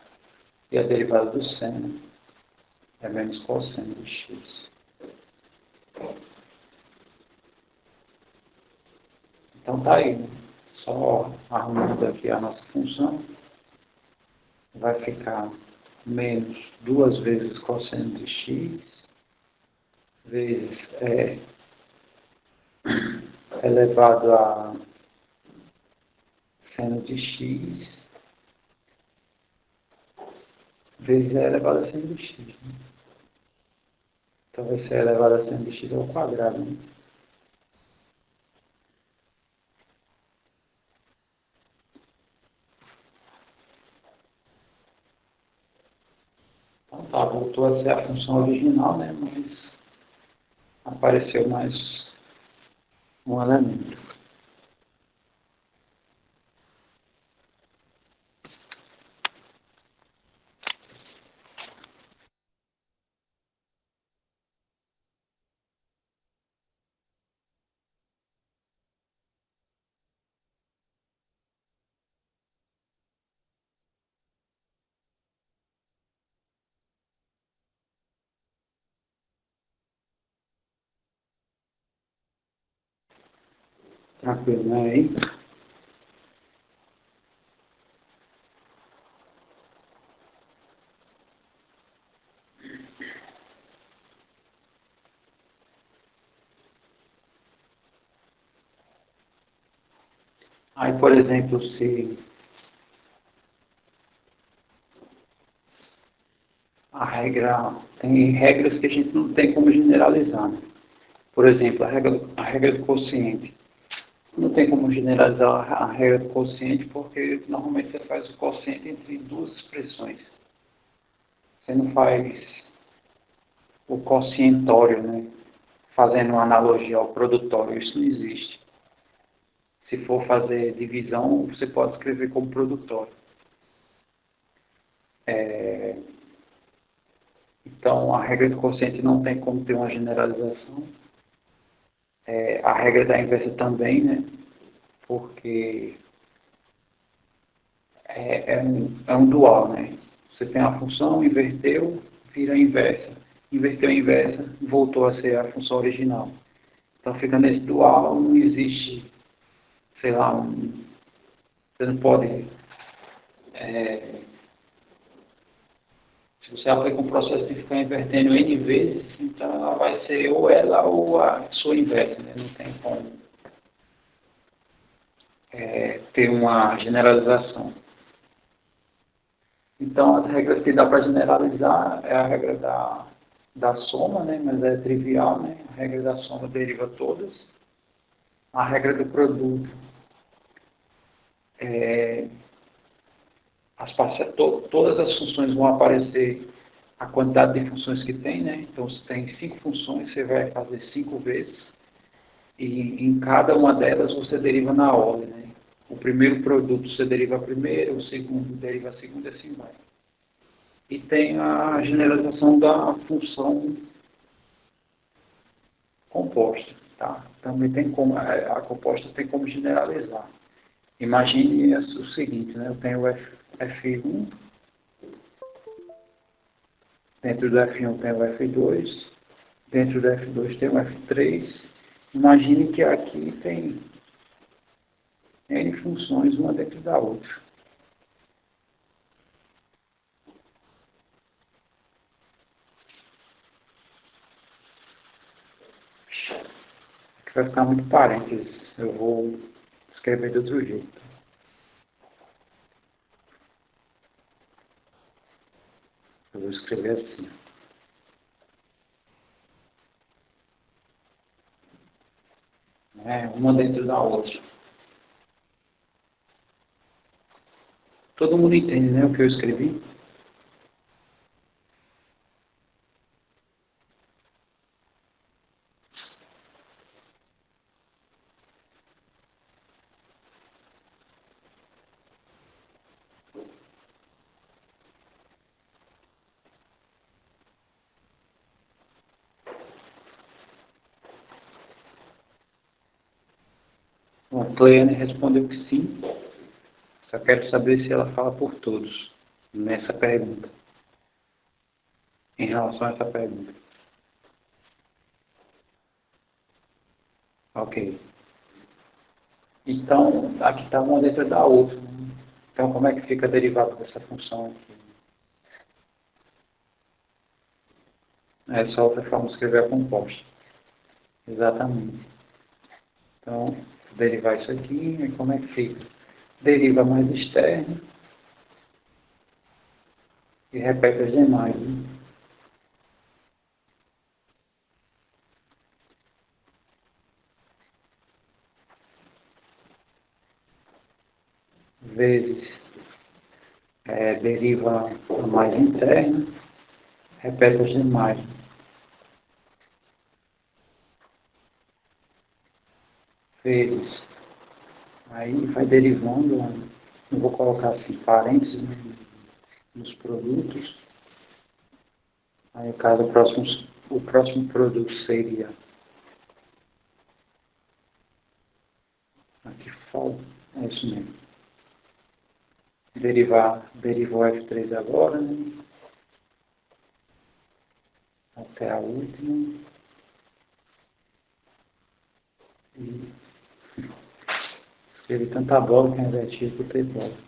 S1: E a derivada do seno é menos cosseno de x. Então tá aí, né? Só arrumando aqui a nossa função, vai ficar menos 2 vezes cosseno de x, vezes elevado a seno de x, vezes e elevado a seno de x. Né? Então vai ser elevado a seno de x ao quadrado. Né? Então tá, voltou a ser a função original, né? Mas apareceu mais um elemento. Tranquilo, né? Aí? Aí, por exemplo, se a regra, tem regras que a gente não tem como generalizar. Né? Por exemplo, a regra do quociente. Não tem como generalizar a regra do quociente porque normalmente você faz o quociente entre duas expressões. Você não faz o quocientório, né? Fazendo uma analogia ao produtório. Isso não existe. Se for fazer divisão, você pode escrever como produtório. Então, a regra do quociente não tem como ter uma generalização. A regra da inversa também, né? Porque é um dual, né? Você tem a função, inverteu, vira a inversa. Inverteu a inversa, voltou a ser a função original. Então fica nesse dual, não existe, sei lá, você não pode, se você aplica um processo de ficar invertendo N vezes, então ela vai ser ou ela ou a sua inversa, né? Não tem como ter uma generalização. Então, as regras que dá para generalizar é a regra da soma, né? Mas é trivial, né? A regra da soma deriva todas. A regra do produto todas as funções vão aparecer a quantidade de funções que tem, né? Então, se tem 5 funções, você vai fazer 5 vezes. E em cada uma delas você deriva na ordem, né? O primeiro produto você deriva primeiro, o segundo deriva a segunda e assim vai. E tem a generalização da função composta, tá? Também tem como, a composta tem como generalizar. Imagine o seguinte, né? Eu tenho o F1, dentro do F1 tem o F2, dentro do F2 tem o F3. Imagine que aqui tem N funções, uma dentro da outra. Aqui vai ficar muito parênteses. Eu vou escrever de outro jeito. Eu vou escrever assim. Uma dentro da outra. Todo mundo entende, né, o que eu escrevi? A Cleane respondeu que sim. Só quero saber se ela fala por todos nessa pergunta. Em relação a essa pergunta. Ok. Então, aqui está uma dentro da outra. Então, como é que fica a derivada dessa função aqui? É só outra forma de escrever a composta. Exatamente. Então, derivar isso aqui, e como é que fica? Deriva mais externa e repete as demais. Né? Vezes deriva a mais interna, repete as demais. Vezes, aí vai derivando, não vou colocar assim parênteses, né, nos produtos. Aí, no caso, o próximo produto seria aqui falta, é isso mesmo. Derivou F3 agora, né? Até a última. E escrevi tanta bola que inverti por ter bola.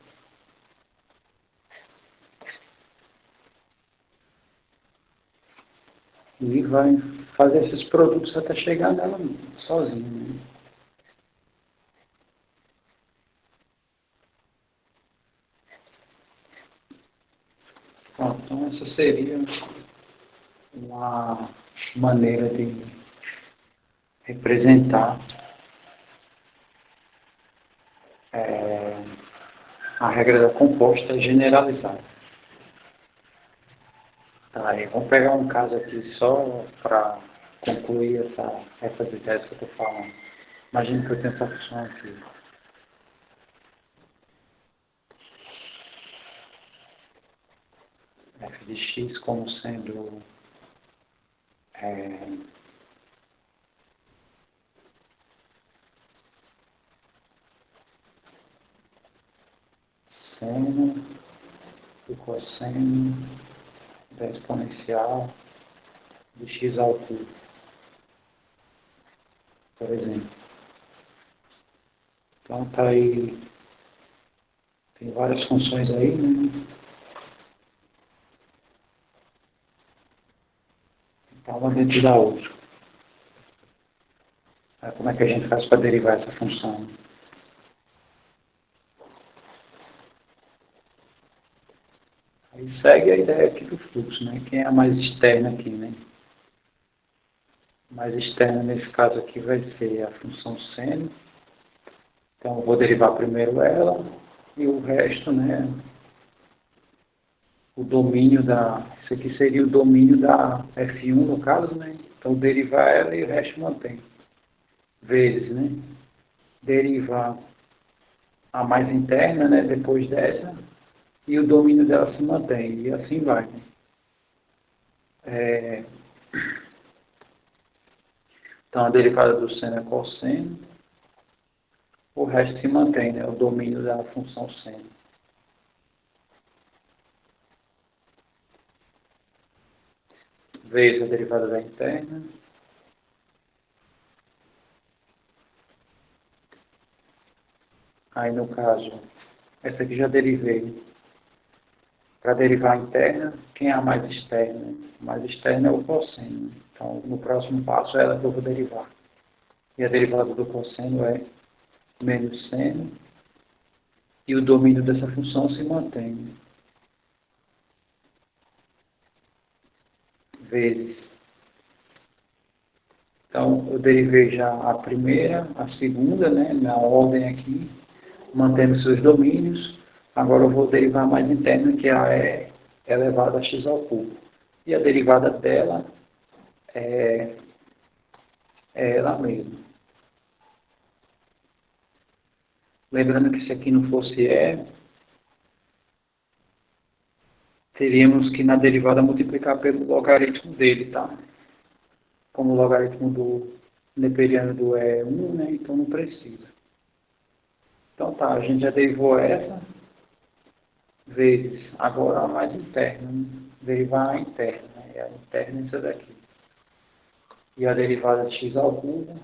S1: E vai fazer esses produtos até chegar nela sozinho, né? Bom, então essa seria uma maneira de representar a regra da composta generalizada. Tá, aí vamos pegar um caso aqui só para concluir essas ideias que eu estou falando. Imagina que eu tenho essa função aqui. F de x como sendo seno do cosseno da exponencial de x ao cubo, por exemplo. Então tá aí, tem várias funções aí, né? Então uma dentro da outra. Aí, como é que a gente faz para derivar essa função? Aí segue a ideia aqui do fluxo, né? Quem é a mais externa aqui, né? A mais externa nesse caso aqui vai ser a função seno. Então eu vou derivar primeiro ela e o resto, né? O domínio isso aqui seria o domínio da F1 no caso, né? Então derivar ela e o resto mantém. Vezes, né? Derivar a mais interna, né? Depois dessa, e o domínio dela se mantém, e assim vai. Então a derivada do seno é cosseno, o resto se mantém, né? O domínio da função seno. Vezes a derivada da interna. Aí no caso, essa aqui já derivei. Para derivar a interna, quem é a mais externa? A mais externa é o cosseno. Então, no próximo passo é ela que eu vou derivar. E a derivada do cosseno é menos seno. E o domínio dessa função se mantém. Vezes. Então, eu derivei já a primeira, a segunda, né, na ordem aqui, mantendo seus domínios. Agora eu vou derivar a mais interna, que é elevada a x ao cubo. E a derivada dela é ela mesma. Lembrando que se aqui não fosse teríamos que na derivada multiplicar pelo logaritmo dele, tá? Como o logaritmo do neperiano do E é 1, né? Então não precisa. Então tá, a gente já derivou essa vezes, agora a mais interna, né? Derivar a interna, né? É a interna essa daqui. E a derivada de x ao cubo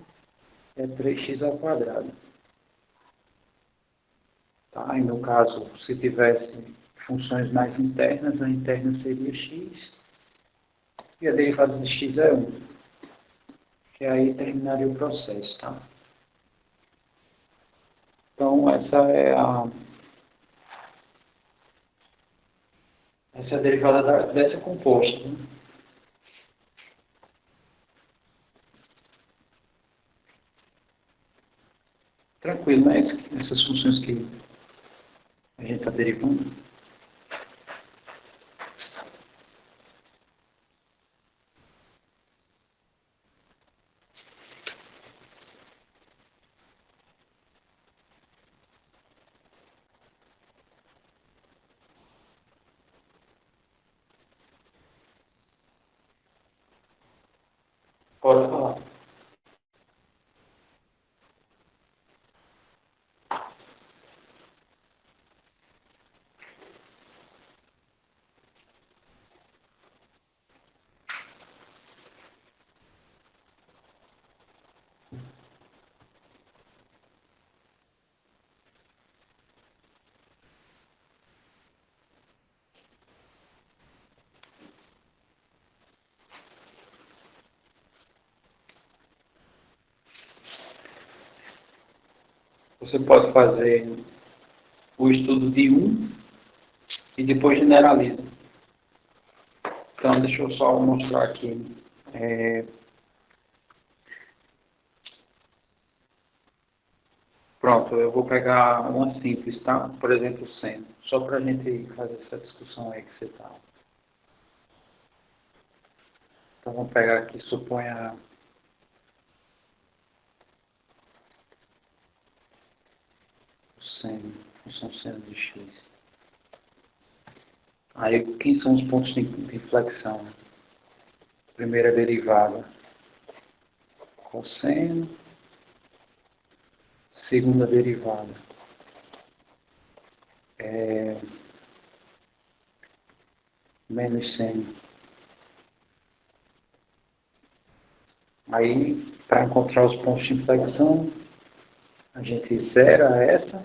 S1: é 3x ao quadrado. Tá? E no caso, se tivesse funções mais internas, a interna seria x e a derivada de x é 1. Que aí terminaria o processo, tá? Então, essa é a derivada dessa composta, né? Tranquilo, né? Essas funções que a gente está derivando. Pode falar. Você pode fazer o estudo de um e depois generaliza. Então, deixa eu só mostrar aqui. Pronto, eu vou pegar uma simples, tá? Por exemplo, seno. Só para a gente fazer essa discussão aí que você está. Então, vamos pegar aqui, suponha o seno, função seno de x. Aí, quem são os pontos de inflexão? Primeira derivada, cosseno. Segunda derivada, menos seno. Aí, para encontrar os pontos de inflexão, a gente zera essa.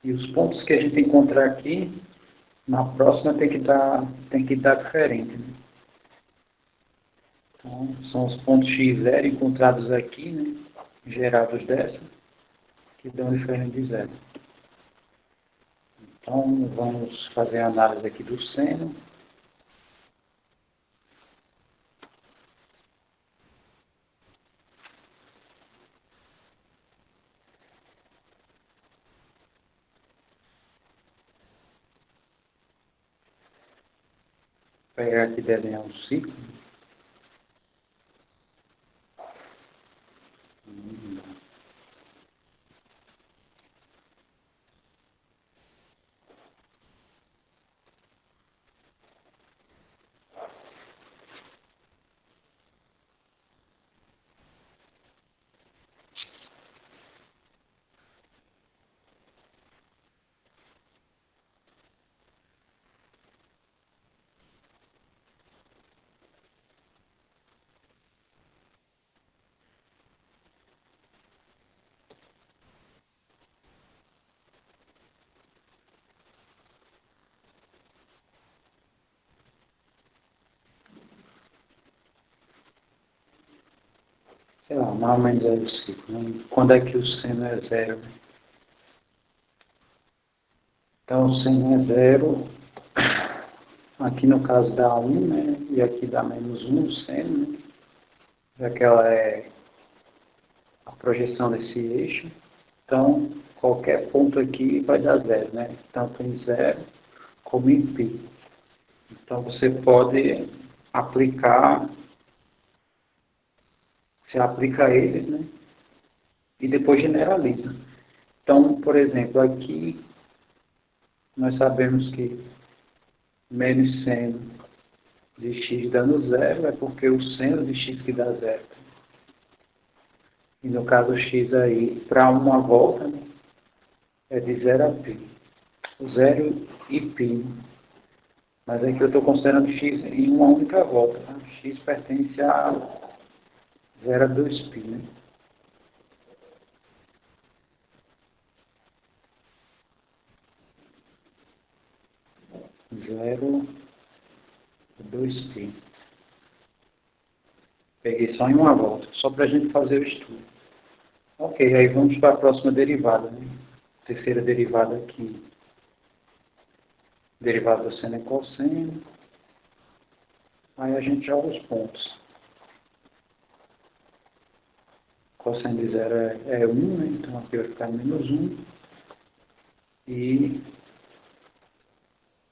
S1: E os pontos que a gente encontrar aqui, na próxima tem que dar diferente, né? Então, são os pontos x0 encontrados aqui, né? Gerados dessa, que dão diferente de zero. Então, vamos fazer a análise aqui do seno. Vou pegar aqui e desenhar um ciclo. Sei lá, mais ou menos é o ciclo, né? Quando é que o seno é zero? Então, o seno é zero. Aqui no caso dá 1, né? E aqui dá menos 1 o seno, né? Já que ela é a projeção desse eixo. Então, qualquer ponto aqui vai dar zero, né? Tanto em zero como em π. Então, você pode aplicar, você aplica eles, né? E depois generaliza. Então, por exemplo, aqui nós sabemos que menos seno de x dando zero é porque o seno de x que dá zero. E no caso x aí, para uma volta, né, é de 0 a π. 0 e π. Mas aqui eu estou considerando x em uma única volta. Tá? X pertence a 0 a 2π. Né? Zero a 2π. Peguei só em uma volta, só para a gente fazer o estudo. Ok, aí vamos para a próxima derivada. Né? Terceira derivada aqui. Derivada do seno e cosseno. Aí a gente joga os pontos. Cosseno de 0 é 1, né? Então aqui vai ficar menos 1. E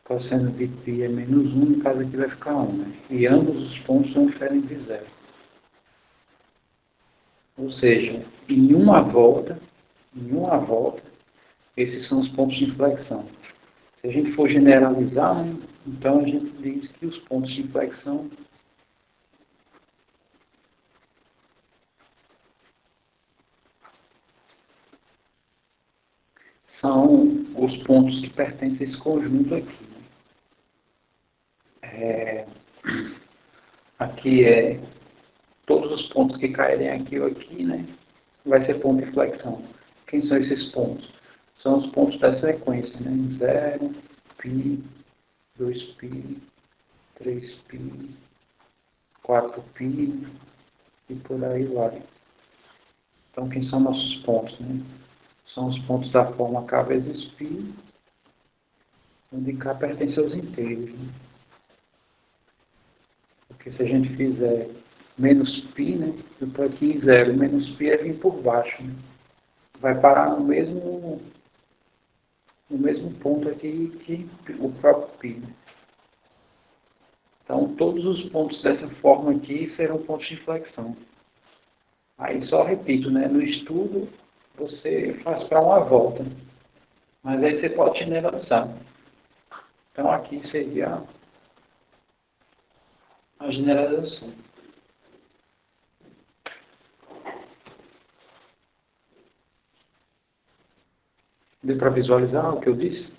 S1: cosseno de π é menos 1, no caso aqui vai ficar 1. Né? E ambos os pontos são diferentes de 0. Ou seja, em uma volta, esses são os pontos de inflexão. Se a gente for generalizar, né, então a gente diz que os pontos de inflexão são os pontos que pertencem a esse conjunto aqui. Né? Aqui é todos os pontos que caírem aqui ou aqui, né, vai ser ponto de inflexão. Quem são esses pontos? São os pontos da sequência, né? 0, π, 2π, 3π, 4π e por aí vai. Então, quem são nossos pontos? Né? São os pontos da forma k vezes π, onde k pertence aos inteiros. Né? Porque se a gente fizer menos π, né? Eu estou aqui em 0, menos π é vir por baixo. Né? Vai parar no mesmo ponto aqui que o próprio π. Né? Então, todos os pontos dessa forma aqui serão pontos de inflexão. Aí só repito, né? No estudo você faz para uma volta, mas aí você pode generalizar. Então aqui seria a generalização. Deu para visualizar o que eu disse?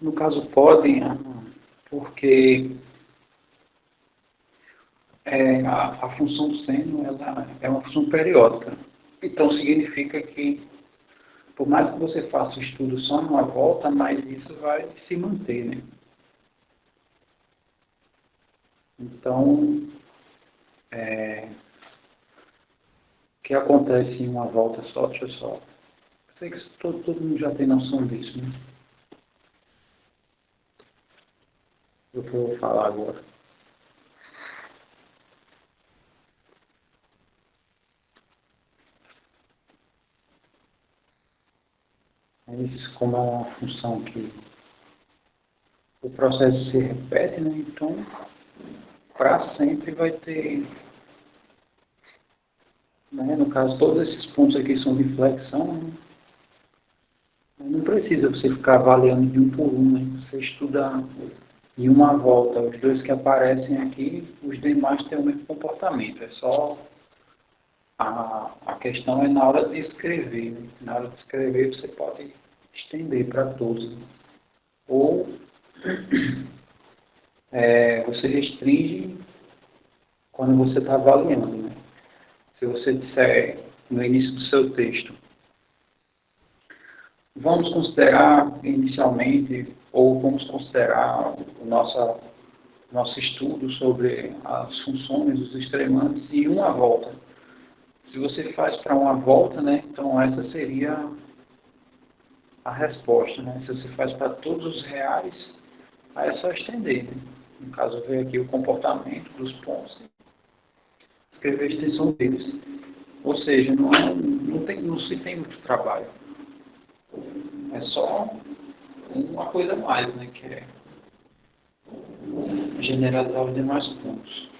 S1: No caso podem, porque a função do seno ela é uma função periódica. Então significa que por mais que você faça o estudo só numa volta, mas isso vai se manter, né? Então, o que acontece em uma volta só, deixa eu só... Sei que todo mundo já tem noção disso, né? do que eu vou falar agora. Mas como é uma função que o processo se repete, né? Então, para sempre vai ter, né? No caso, todos esses pontos aqui são de flexão, né? Não precisa você ficar avaliando de um por um, né? Você estuda em uma volta os dois que aparecem aqui, os demais têm o mesmo comportamento. É só a questão é na hora de escrever, né? Na hora de escrever você pode estender para todos, né? Ou você restringe quando você está avaliando, né? Se você disser no início do seu texto, vamos considerar inicialmente, ou vamos considerar o nosso estudo sobre as funções dos extremantes em uma volta. Se você faz para uma volta, né, então essa seria a resposta. Né? Se você faz para todos os reais, aí é só estender. Né? No caso, ver aqui o comportamento dos pontos e escrever a extensão deles. Ou seja, não se tem muito trabalho. É só uma coisa a mais, né, que é generalizar os demais pontos.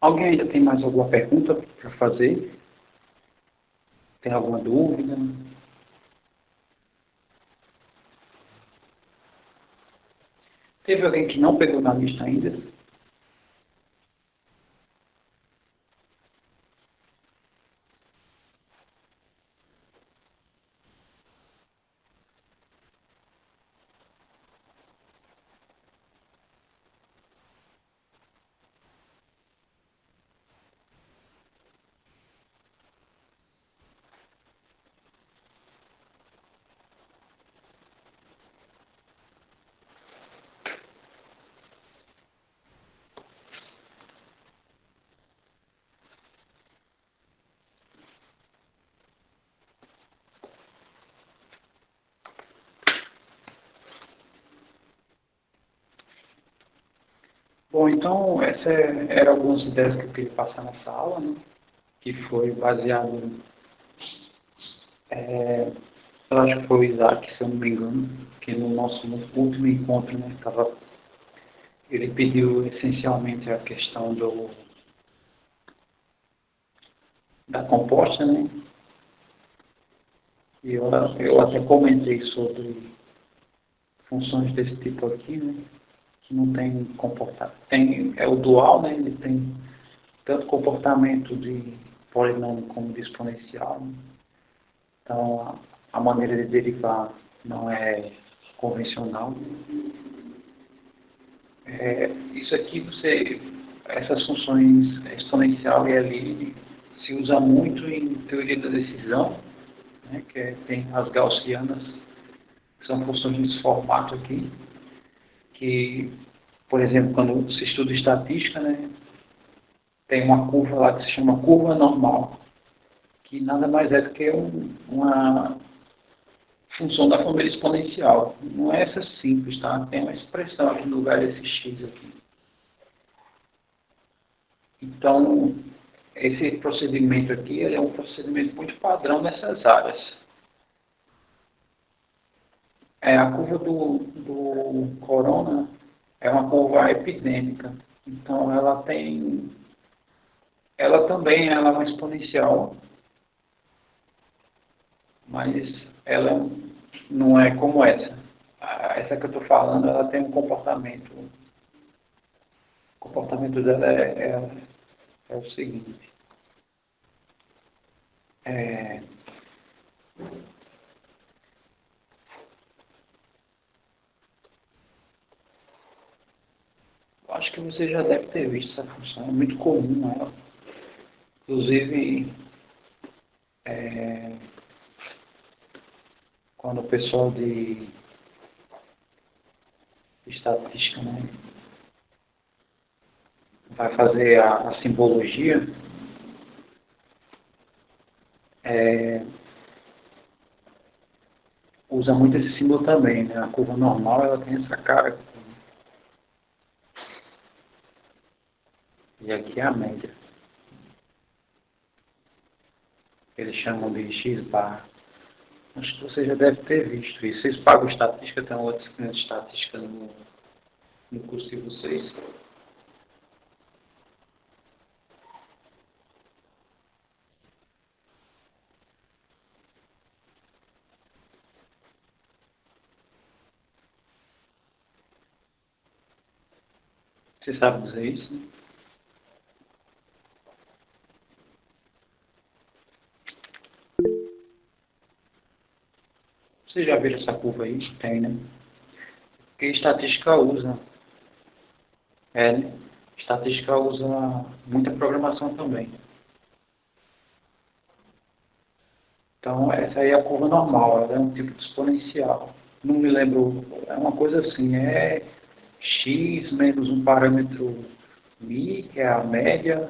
S1: Alguém ainda tem mais alguma pergunta para fazer? Tem alguma dúvida? Teve alguém que não pegou na lista ainda? Bom, então, essas eram algumas ideias que eu queria passar nessa aula, né? Que foi baseado, eu acho que foi o Isaac, se eu não me engano, que no nosso último encontro, né, ele pediu essencialmente a questão da composta, né? E eu até comentei sobre funções desse tipo aqui, né? Que não tem comportamento. É o dual, né? Ele tem tanto comportamento de polinômio como de exponencial. Né? Então, a maneira de derivar não é convencional. Isso aqui, essas funções exponencial e ali se usa muito em teoria da decisão, né? Tem as gaussianas, que são funções nesse formato aqui, que, por exemplo, quando se estuda estatística, né, tem uma curva lá que se chama curva normal, que nada mais é do que uma função da família exponencial. Não é essa simples, tá? Tem uma expressão aqui no lugar desse x aqui. Então, esse procedimento aqui ele é um procedimento muito padrão nessas áreas. A curva do corona é uma curva epidêmica. Então, ela também ela é uma exponencial, mas ela não é como essa. Essa que eu estou falando, ela tem um comportamento. O comportamento dela é o seguinte. Eu acho que você já deve ter visto essa função, é muito comum ela. Inclusive, quando o pessoal de estatística, né, vai fazer a simbologia, usa muito esse símbolo também, né? A curva normal, ela tem essa cara aqui. E aqui é a média. Eles chamam de X-bar. Acho que você já deve ter visto isso. Vocês pagam estatística, tem uma disciplina de estatística no curso de vocês. Você sabe dizer isso, né? Vocês já viram essa curva aí? Tem, né? Porque estatística usa. Né? Estatística usa muita programação também. Então, essa aí é a curva normal, ela é um tipo de exponencial. Não me lembro, é uma coisa assim, é x menos um parâmetro mi, que é a média,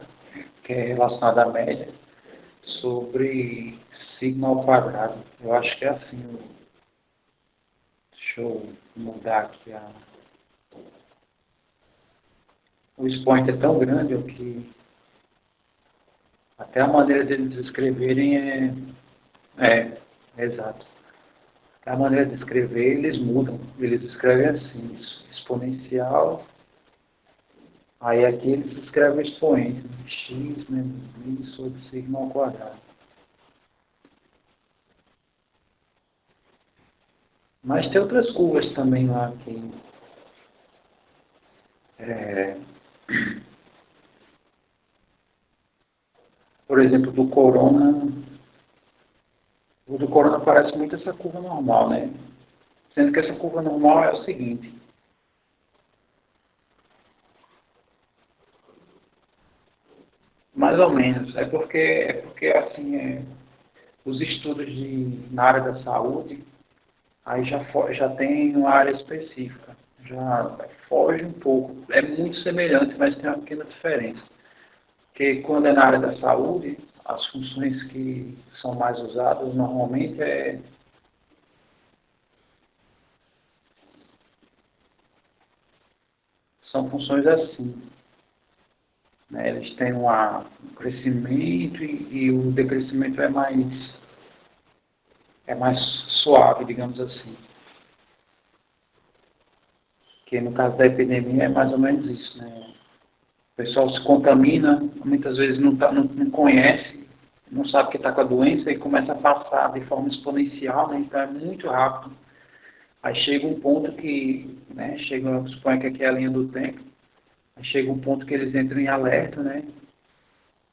S1: que é relacionada à média, sobre sigma ao quadrado. Eu acho que é assim. Deixa eu mudar aqui o expoente é tão grande que até a maneira deles escreverem exato. Até a maneira de escrever eles mudam. Eles escrevem assim, exponencial. Aí aqui eles escrevem o expoente, né? X menos mi sobre sigma ao quadrado. Mas tem outras curvas também lá que por exemplo, do corona. O do corona parece muito essa curva normal, né? Sendo que essa curva normal é o seguinte. Mais ou menos. É porque assim, os estudos na área da saúde, aí já tem uma área específica. Já foge um pouco. É muito semelhante, mas tem uma pequena diferença. Porque quando é na área da saúde, as funções que são mais usadas normalmente são funções assim. Né? Eles têm um crescimento e o decrescimento é mais suave, digamos assim. Que no caso da epidemia é mais ou menos isso, né? O pessoal se contamina, muitas vezes não conhece, não sabe que está com a doença e começa a passar de forma exponencial, né? Então é muito rápido. Aí chega um ponto que, né, suponha que aqui é a linha do tempo, aí chega um ponto que eles entram em alerta, né?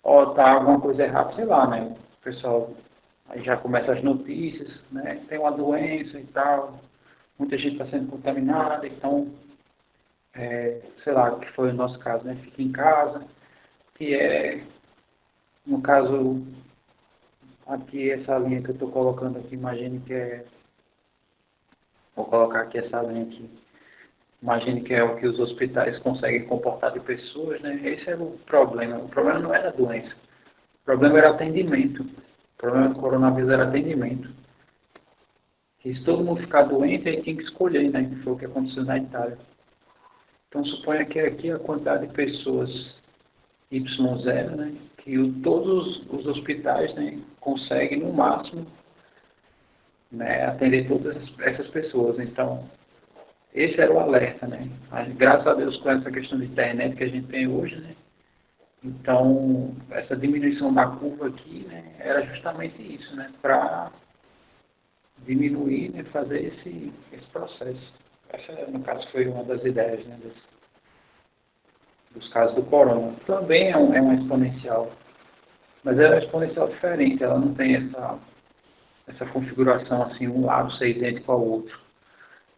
S1: Ó, tá alguma coisa errada, sei lá, né? O pessoal aí já começa as notícias, né? Tem uma doença e tal, muita gente está sendo contaminada, então, sei lá, que foi o nosso caso, né? Fica em casa, que no caso, aqui essa linha que eu estou colocando aqui, imagine que vou colocar aqui essa linha aqui. Imagine que é o que os hospitais conseguem comportar de pessoas, né? Esse era o problema. O problema não era a doença. O problema era atendimento. O problema do coronavírus era atendimento. E se todo mundo ficar doente, aí tem que escolher, né? Que foi o que aconteceu na Itália. Então, suponha que aqui a quantidade de pessoas Y0, né? Que todos os hospitais, né, conseguem, no máximo, né, atender todas essas pessoas. Então, esse era o alerta, né? Graças a Deus, com essa questão de internet que a gente tem hoje, né? Então, essa diminuição da curva aqui, né, era justamente isso, né? Para diminuir, né, fazer esse processo. Essa, no caso, foi uma das ideias, né, dos casos do corona. Também é uma exponencial, mas ela é uma exponencial diferente, ela não tem essa configuração assim, um lado ser idêntico ao outro.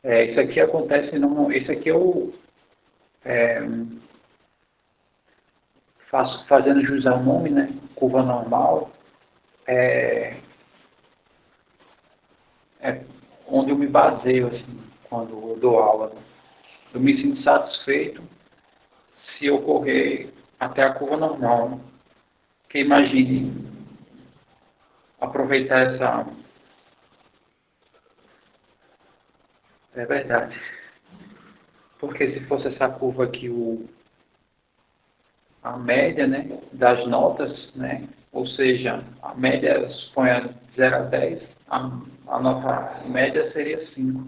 S1: Isso aqui acontece, esse aqui é fazendo jus ao nome, né? Curva normal, é onde eu me baseio, assim, quando eu dou aula. Eu me sinto satisfeito se eu correr até a curva normal, né? Porque imagine aproveitar essa... É verdade. Porque se fosse essa curva aqui, a média, né, das notas, né, ou seja, a média, suponha de 0 a 10, a nota média seria 5.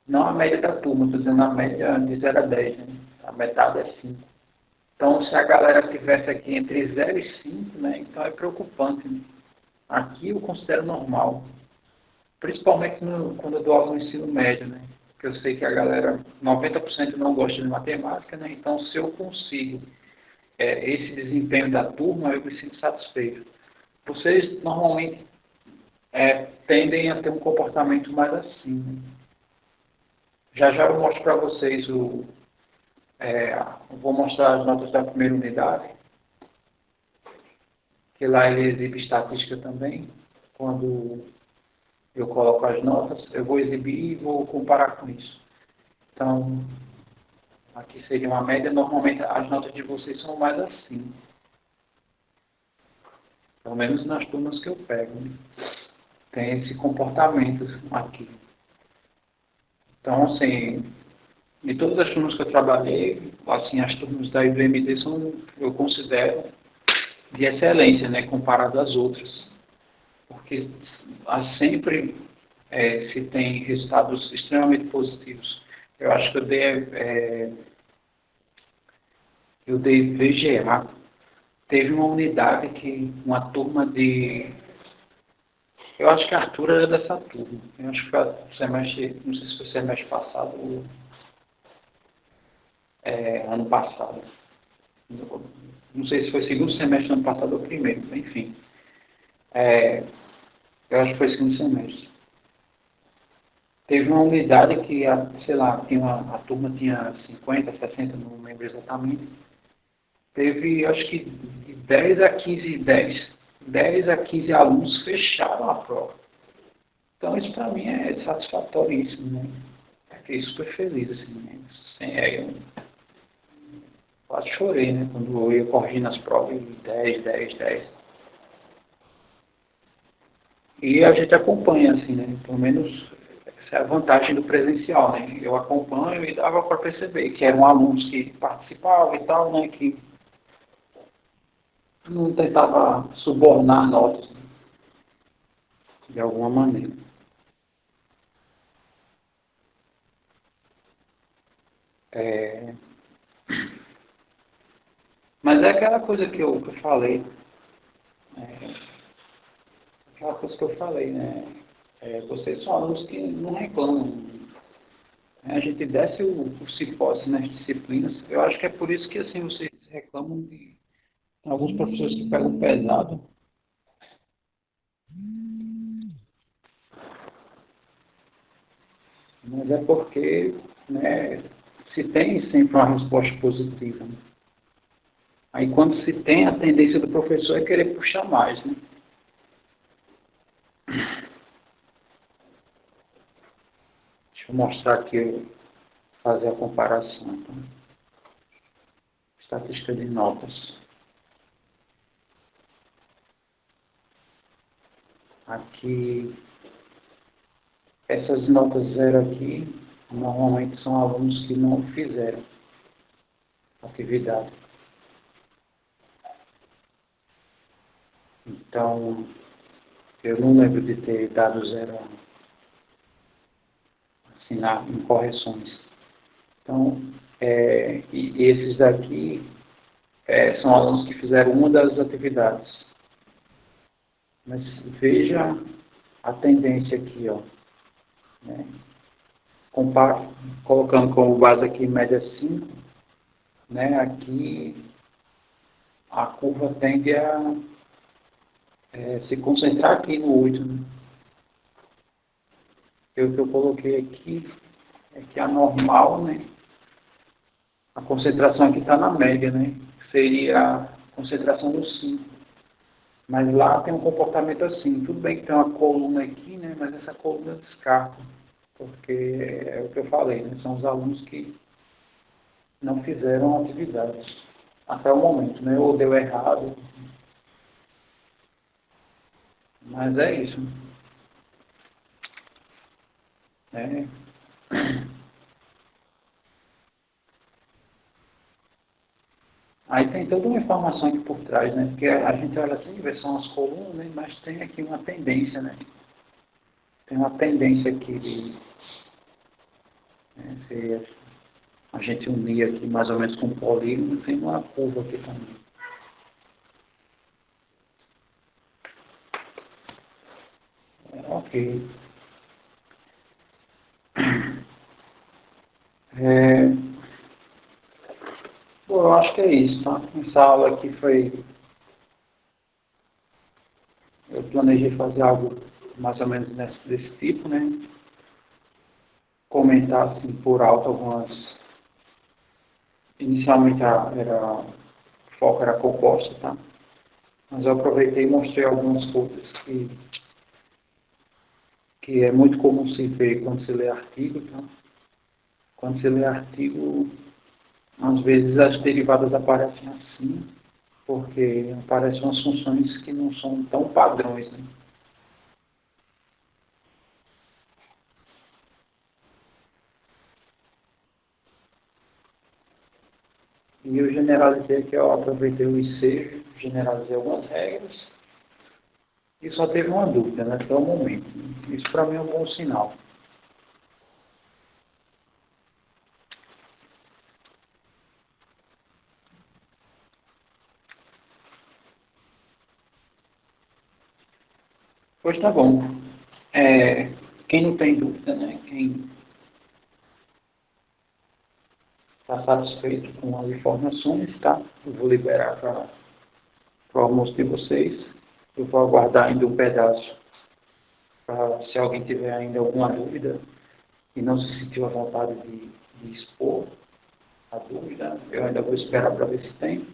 S1: Não a média da turma, estou dizendo a média de 0 a 10, né? A metade é 5. Então, se a galera tivesse aqui entre 0 e 5, né, então é preocupante, né? Aqui eu considero normal. Principalmente quando eu dou aula no ensino médio, né? Porque eu sei que a galera, 90% não gosta de matemática, né? Então, se eu consigo esse desempenho da turma, eu me sinto satisfeito. Vocês, normalmente, tendem a ter um comportamento mais assim, né? Já já eu mostro para vocês vou mostrar as notas da primeira unidade, que lá ele exibe estatística também. Quando eu coloco as notas, eu vou exibir e vou comparar com isso. Então, aqui seria uma média. Normalmente as notas de vocês são mais assim. Pelo menos nas turmas que eu pego, né? Tem esse comportamento aqui. Então, assim, de todas as turmas que eu trabalhei, assim, as turmas da IBMD eu considero de excelência, né, comparado às outras. Porque sempre se tem resultados extremamente positivos. Eu acho que eu dei VGA. Teve uma unidade que uma turma de... Eu acho que a Arthur era dessa turma. Eu acho que foi o semestre, não sei se foi semestre passado ou ano passado. Não sei se foi segundo semestre do ano passado ou primeiro, enfim. Eu acho que foi segundo semestre. Teve uma unidade que, sei lá, a turma tinha 50, 60, não lembro exatamente. Teve, acho que, de 10 a 15 alunos fecharam a prova. Então, isso para mim é satisfatoríssimo, né? Fiquei super feliz, assim, né? Eu quase chorei, né? Quando eu ia corrigindo as provas, 10, 10, 10. E a gente acompanha, assim, né? Pelo menos essa é a vantagem do presencial, né? Eu acompanho e dava para perceber que eram alunos que participavam e tal, né? Que não tentava subornar notas, né? De alguma maneira. Mas é aquela coisa que eu falei. Aquela coisa que eu falei, né? Vocês são alunos que não reclamam. A gente desce o cipó nas disciplinas. Eu acho que é por isso que assim vocês reclamam de alguns professores que pegam pesado. Mas é porque, né, se tem sempre uma resposta positiva, né? Aí quando se tem, a tendência do professor é querer puxar mais, né? Deixa eu mostrar aqui, fazer a comparação. Então. Estatística de notas. Aqui, essas notas zero aqui, normalmente são alunos que não fizeram atividade. Então, eu não lembro de ter dado zero assim, em correções. Então, e esses daqui são alunos que fizeram uma das atividades. Mas veja a tendência aqui, ó, né? Colocando como base aqui média 5, né? Aqui a curva tende a se concentrar aqui no 8. Né? O que eu coloquei aqui é que a normal, né? A concentração aqui está na média, né? seria a concentração no 5. Mas lá tem um comportamento assim. Tudo bem que tem uma coluna aqui, né? Mas essa coluna eu descarto. Porque é o que eu falei, né? São os alunos que não fizeram atividades até o momento, né? Ou deu errado. Mas é isso. É. Aí tem toda uma informação aqui por trás, né? Porque a gente olha assim, vê são as colunas, né? Mas tem aqui uma tendência, né? Tem uma tendência aqui de, né, se a gente unir aqui mais ou menos com um polígono, tem uma curva aqui também. Ok. Bom, eu acho que é isso, tá? Essa aula aqui foi... Eu planejei fazer algo mais ou menos desse tipo, né? Comentar assim por alto algumas... Inicialmente o foco era composta, tá? Mas eu aproveitei e mostrei algumas coisas que é muito comum se ver quando se lê artigo, tá? Quando se lê artigo, às vezes as derivadas aparecem assim, porque aparecem umas funções que não são tão padrões, né? E eu generalizei aqui, eu aproveitei o ensejo, generalizei algumas regras, e só teve uma dúvida, né, até o momento. Isso para mim é um bom sinal. Pois tá bom. Quem não tem dúvida, né, quem está satisfeito com as informações, tá? Eu vou liberar para o almoço de vocês. Eu vou aguardar ainda um pedaço para, se alguém tiver ainda alguma dúvida e não se sentiu à vontade de expor a dúvida, eu ainda vou esperar para ver se tem.